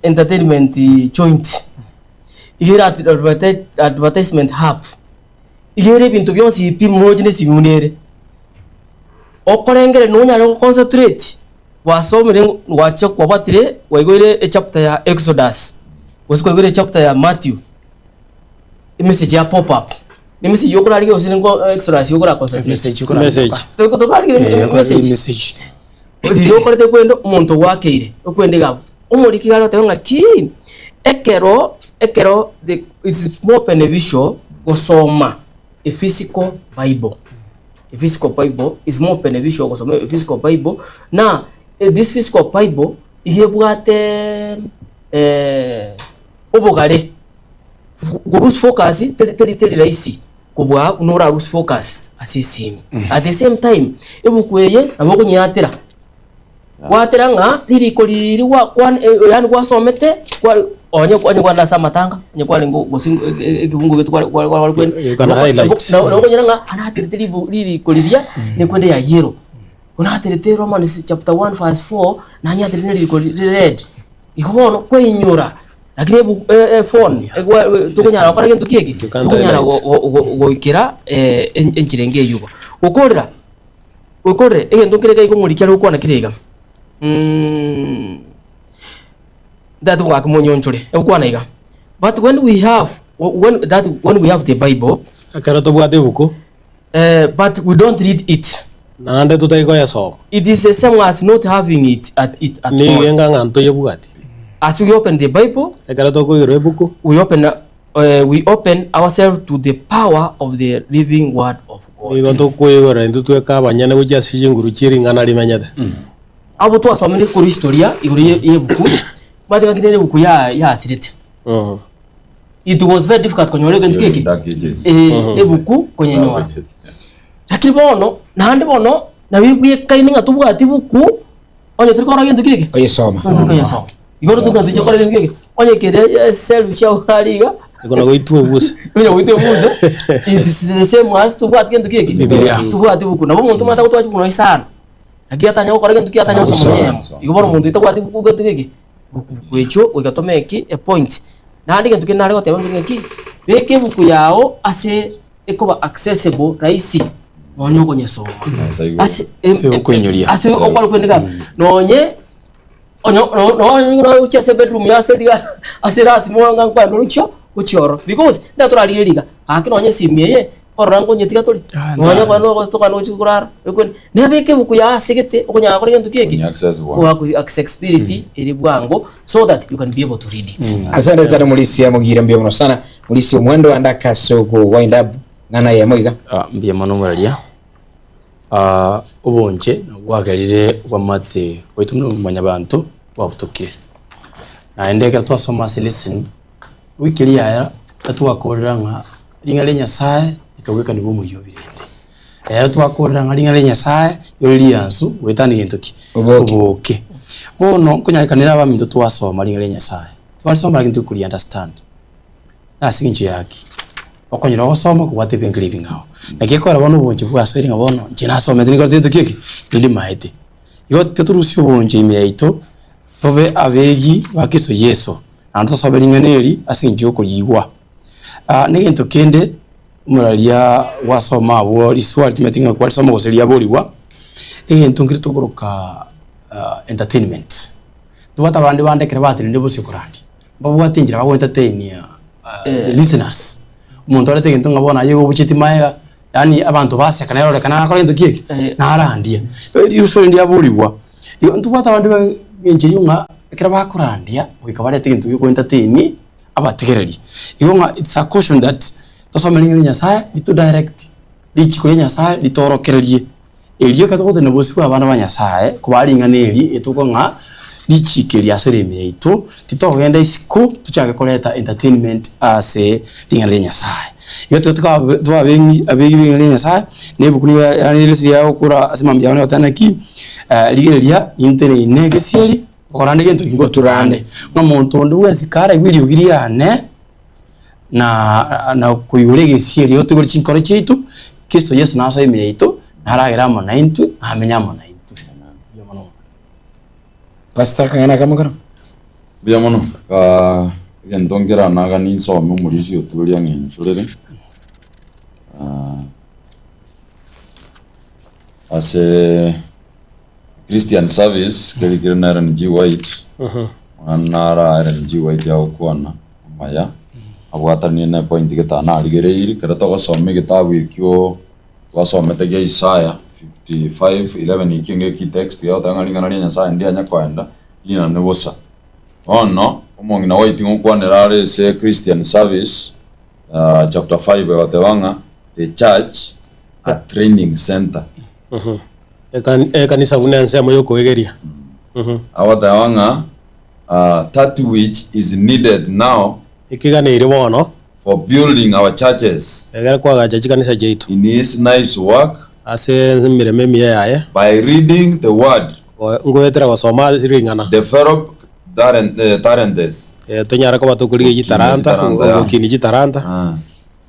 entertainment joint igere advertisement hub igere bintu byonsi pimojine simunere okorengere nunyale concentrate wasomere wacha kwabatire waigore a chapter ya Exodus wasigore chapter ya Matthew message ya pop up ni message yokora ali osingo Exodus yokora concentrate message to ali message odi yokora te kwendo umuntu wakeire okwende gabo umuriki galo te nga ki ekero is more beneficial gusoma a physical Bible. A physical Bible is more beneficial gusoma a physical Bible. Na this physical Bible ihebwate obogare lose focus teri raisi kubwa nora lose focus asisimi at the same time ebukweye aboko nyatera watera nga liri wa kwan yani kwasomete kwa onye kwa ndasa matanga nye kwa lengo gosingo ekibungo getu kwa kwende kana highlights na konyera nga anatirite liri koliria ne kwende ya yero unatirite Romans chapter 1 verse 4 na nyatirite liri red ikono kwenyura lakini phone tukunyara kwa kintu kiki tukunyara goikira enchirenge yugo ukore egento kirega ikumurikira ukona kirega that work monyonchore ukwana iga but when we have the Bible akara to bwate buku but we don't read it nande tutaiko yaso It is the same as not having it at ni all. yenga nganto yebugati As we open the Bible, ekara toko iro ebuku we open ourselves to the power of the living word of God. igo tokoyora ndu tweka abanyane buja sijinguru chiri ngana limenyete Abo twasomere kuri historia iguru yebuku batika kinere buku ya asirete. It was very difficult konyore kintu kiki ebuku konyenyora lakini bono nande bono nabibwiye kaini ngatubwati buku onye turikora kintu kiki oyesoma igoro tukatuje kora kintu kiki onye kire self chao haliga ikona goitwe buse it is the same as tubwati kintu kiki Biblia tubwati buku nabo muntu mata kutwaje kuno isana lakini atanya gukora kintu kiki atanya somanyemo igoro muntu itabwati buku kintu kiki kwecho ugatomeki a point nandi kintu kinare goteba kintu kiki beke buku yao ase ekoba accessible raisi nonye okonyesoma ase okwenyoria ase okwalo kwendeka nonye no chese bedroom ya sediga ase rasi mwanga kwa lucho uchoro because ndaturali eliga akinonye simeye orango nyetika toli nonye kwa no toka no chukurara ekwen nebeke buku ya segete okonya kora kintu kiki wa accessibility eri bwango so that you can be able to read it. Asante sana Mulisia mugira mbio muno sana Mulisia mwendo andaka soko wind up ngana ya moiga mbia mano muraria ubonje gwagerire gwamate witumwe mumanya bantu babutokire na endeka twasoma listen wikiri ya twakorera nga linga lenya sae ikaweka ni bomu yobirende twakorera nga linga lenya sae yori yansu wetani gentoki oboke bono kunyakanira abaminto twasoma linga lenya sae twasoma kintu kuri understand nasinje yake okonyira osoma kuwate ben living aho nakikora bono bonje bwasori nga bono njina soma ndiniko tintu kiki lili maete yo teturusyo bonje imiyaito tobe abegi bakiso yeso anto sobelinga neri asinje okuyigwa negintu kende muralia wasoma abo liswa ultimatinga kwa soma goselia boliwa egintu ngiri tokoroka entertainment tuwata bandi bandekera batiri ndebo sikurandi babu watinjira babo entertain the listeners umuntu arete kintu ngabona yego buchiti maya yani abantu baseka nayo rekana akora kintu kiki narandia usually ndia buriwa iyo ntubata bandu benje yunga kira bakurandia wikabare kintu kiko entertain abategereri iyo nga it's a caution that tosomelinga Nyasaye lito direct lichikole Nyasaye litorokererie eliyo katokote nabosi abana ba Nyasaye kubalinga neli etuko nga dichikeli asereme ito titogenda isiko tuchake koleta entertainment ase linga Nyasaye iyo tuka bengi abegi linga Nyasaye nebukuni yani lesi yao kura asimambya bana batanaki ligeria intene inegesieli okorande gento ingoturande no muntu ndu wesikara ibiri ugiriane na kuyuregesieli yo tugori chinkoro chitu Kristo Yesu na asaime ito haragera mo 90 amenya mo 90 Pastor kangana kamukara bia mono gendongera naga ni somo muri tulia nginchurere as a Christian service kali na RNG white anara RNG white ya ukwana maya abwata ni na point getana aligereiri karato gasome gitabu ikyo twasomete ge Isaiah 55:11 ikinge ki text ya tangalingana ni Nyasaye ndia nyakwenda ina nebosa ono umongi na waiting ukwanera se Christian service chapter 5 watewanga the church a training center kanisa unense moyo kogeria awatewanga that which is needed now ikiganire bono for building our churches egera kwagacha chikanisa cheitu in his nice work ase mireme miye yaye by reading the word ngoetera gosoma siringana develop talents tonyara ko batukuriye gitaranta okini gitaranta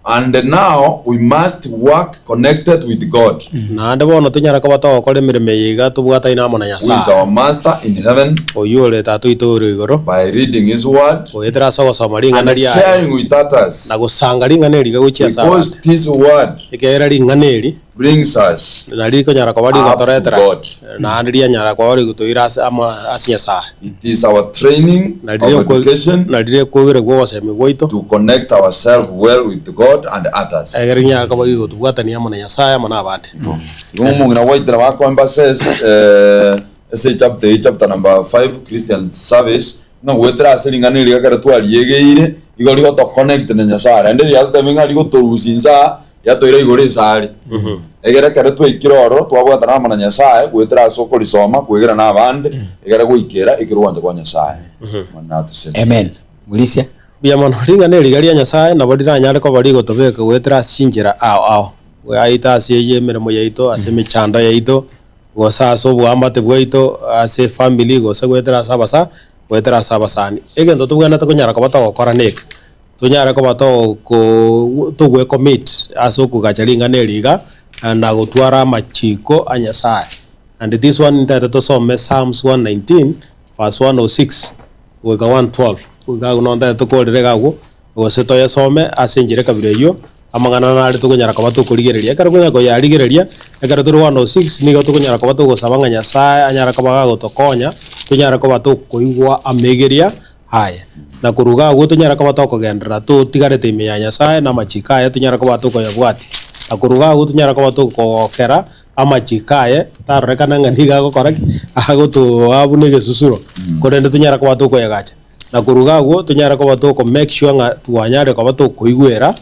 and now we must work connected with God na ndebono tonyara ko batokore mireme yiga tubwata ina mona Nyasaye who is our master in heaven oyole tatu itoro igoro by reading his word oyetera so gosoma ringana and ria sharing with others na gusanga ringana riga guchia sawa because this word ikera ringana ri brings us nari ko nyara ko bari up to gotoretera God. na nari nyara ko bari gutoira ama asinya sa It is our training nari of ko education nari ko gere go semi goito to connect ourselves well with God and others. egere nyara ko bari gotubwatania mana yasaya mana abandi Mungu na waitira wako emphasis chapter number 5 Christian service no gwetera aseringana iri gakara twariyegeire igori go to connect na nyasara ndiri yatamenga ri go turusinza yatoire igori sari egera kare twikiroro twabwatana mana nyasaye gwetera soko risoma kwegera na abandi egera gwikera ikirwanja kwa nyasaye mana tuseme Amen. Mulisia. bia mono ringa ne rigaria nyasaye na bodira nyare ko bari gotobeka gwetera sinjira ao we aita asiye meremo yaito aseme chanda yaito gosa so bwambate bwaito ase family gosa gwetera sabasani egento tubwana takonyara ko batago kora nek tunyara ko batago ko tugwe commit aso kugacharinga ne riga na gutwara machiko anyasaye. And this one that to some Psalms 119 verse 106 wega 112 wega unonda to ko rega go gose to yasome asenjire kabire yo amangana na ari tukunyara ko batu kurigereria kara ko yarigereria ekara turu 106 nigo tukunyara ko batu go sabanga nyasaye anyara ko baga gotokonya tunyara ko batu kuigwa amegeria haya na kuruga go tunyara ko batu ko gendera tu tigarete ime ya nyasaye na machikaya tunyara ko batu ko yabwati na kuruga go tunyara ko batu ko kera amachikaye tarrekana ngandiga go koraki ago to abunege susuro korende tunyara ko batu ko yagacha na kuruga go tunyara ko batu ko make sure nga tuanyare ko batu ko igwera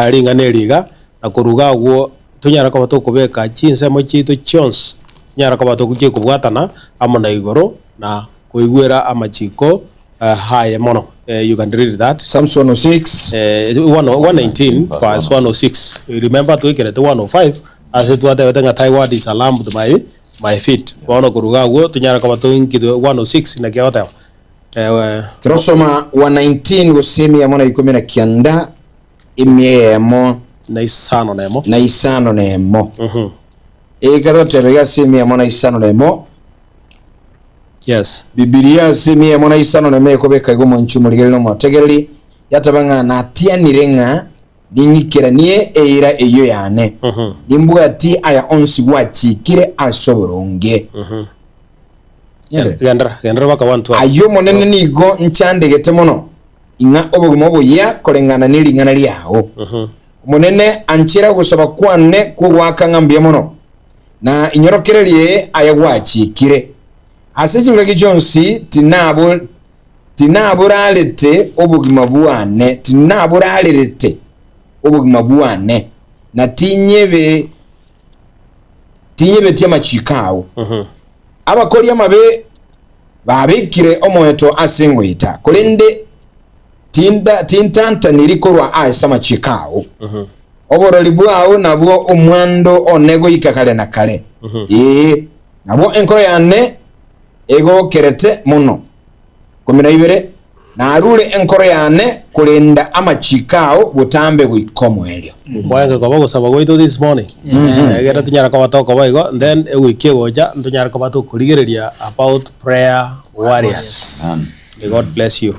ringa ne riga na kuruga go tunyara ko batu ko beka chinse mo chito chons nyara ko batu kuje kubwatana amona igoro na ko igwera amachiko high mono. You can read that. Psalms 106. 119 verse 106. You remember to get 105 as it was the Taiwan is a lamp to my feet. Bono kuruga wo tunyara ko batu inkido 106 na kiota. Kirosoma 119 gusemi ya mona 19 imiemo na isano nemo. Na isano nemo. Ekarote bega semi ya mona isano nemo. Yes. Biblia semi ya mona isano nemo ko beka go monchu muligere no motegeri yatabanga na tianirenga ninyikiranie eira eyo yane. Nimbuga ti aya onsigwa chikire asoboronge. Gendra baka 112. Ayo monene nigo nchande getemono. Inga obugumo ya kolengana nilingana liao. Monene anchira gusaba kwane kuwaka ngambye mono. Na inyorokerelie ayagwachi kire. Asechulga kijonsi tinaburalete obugima buwane tinaburalete obugima buwane na tinyebe tia machikao. Abakoli amabe babikire omoyeto asengwita kolende tintanta nirikorwa asa machikao. Oboroli bwao nabwo omwando onego ikakale na kale. Nabwo enkoro yane ego kerete muno 12 na arule enkoro yane kulenda amachikao butambe gwikomo elio mwange ko bago saba goito this morning egera tunyara ko batoko baigo then ewike goja tunyara ko batu kurigereria about prayer warriors. May God bless you.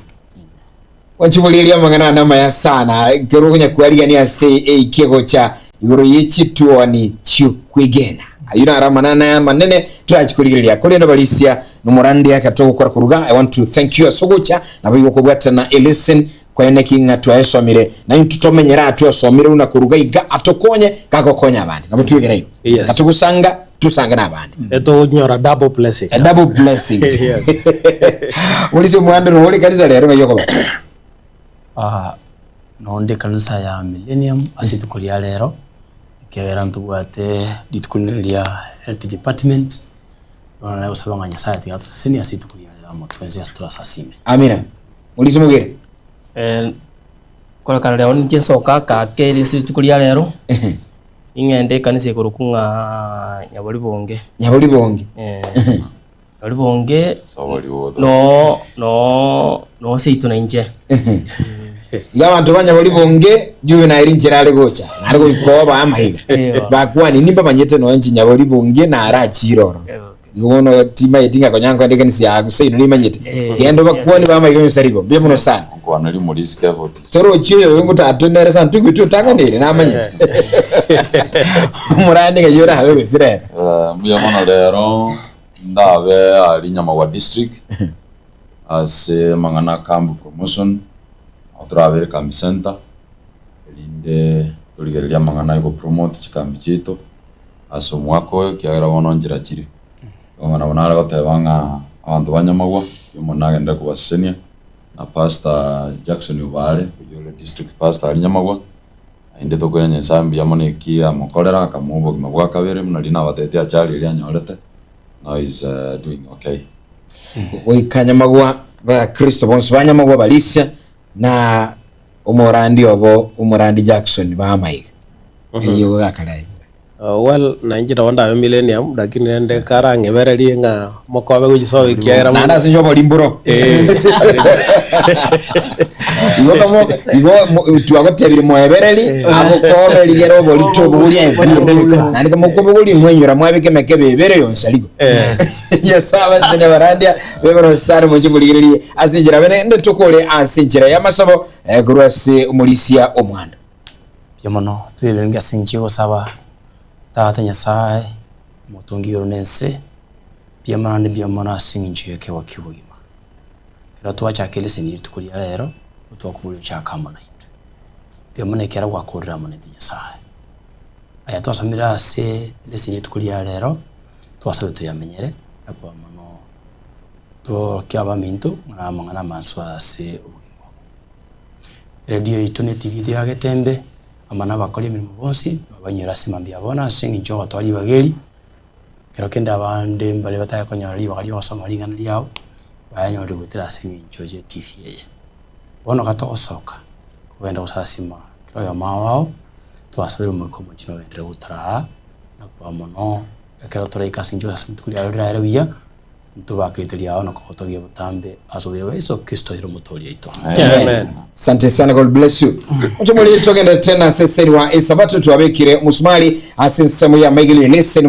Wachibulilia mangana nama ya sana kirugunya kualia ni ase ikego cha iguru yichituoni chukwigena ayuna aramanana ya manene turachikulilia kole no balisia numurandi akatoko kwa kuruga. I want to thank you asogocha na bigo kubwata na listen kwa enekinga tuayesomire na intutomenyera atuasomire una kuruga iga atokonye kakokonya abandi namutuyegerayo atukusanga tusanga nabandi eto nyora double blessing. A double blessing. Mulisi mwando no wole kanisa lero yoko nonde kanisa ya Millennium asitukulia lero kera ntubwate ditukulia health department wana usabanga nyasati gato sini asitukulia lero mo twenze astura sasime. Amina. Mulisi mugere kola kana leo ni soka ka keri situkulia lero ingende kanisa kurukunga nyabolibonge Nyabolibonge no seitu na nje y'abantu banyabolibonge juwe na irinjira ale gocha nariko ikoba amahiga bakwani nimba banyete no nje nyabolibonge na arachiroro Ngono tima idinga konyango ndike nisi ya kusaino ni manyete. Gendo bakwani ba maigo Onsarigo. Bia muno sana. Kwa nali muri scaffold. Toro chiyo wengu ta atonere san tuku tu tanga ndire na manyete. Murandi ga yora hawe gusire. Mbia mono lero ndabe ali Nyamagwa district. Ase mangana camp promotion. Otraver camp center. Elinde tuligereria mangana igo promote chikambi chito. Aso mwako kiagera wono njira chiri. Mwana wanara gotebanga abantu banyamagwa yomo nagenda kubasenia na pastor Jackson Ubale kuyole district pastor ali Nyamagwa inde to kwenye sambi yamone kia mokorera kamubo gimabwa kabere munali na batete achali ili anyorete now is doing okay. We Kanyamagwa ba Kristo bonse banyamagwa balisya na umurandi Jackson ba maiga. Iyo gakalai. Well, nanjira wanda millennium lakini nende karange bereri nga mokobe gujiso ikiera nana sinjo bolimburo igo kamo igo tuagotebire moebereri abo kobe ligero bolicho bulia nani kamo kubuguli mwenyura mwabike mekebe bere Onsarigo yesaba sene barandia bebero sare mu kibuligiri asinjira bene ndo tukole asinjira yamasabo kurwase umulisia omwana Yamono tuilenga sinjio saba Tata Nyasaye mutungi ronense pia manande bia mana sinjio ke wakibugima kira twacha kele siniri tukulia rero utwakubulyo chaka mana hindu pia mana kera wakurira mana Nyasaye aya twasamira se le siniri tukulia rero twasabe tuyamenyere akwa mano to kyaba minto na mangana manswa se ubugima radio itune TV ya Getembe amana bakoli mirimo bonsi banyura simambia bona singi njo twali bageli kero kenda bande mbale bataya konyari bakali basoma lingana lyao bayanyori gutira singi njo je TV ye bono katokosoka kwenda usasima kero ya mawao twasubira mu komo kino wendere gutara na kwa mono kero toreika sinjo asimtukuli alira biya tubakiritelia ona kotogia butambe azobewe iso Kristo hiro mutori yaito. Amen. Asante sana, God bless you. Mtumuli tugenda tena Sesenigwa Esabato tuwabekire musumali asinsamu ya maigili listen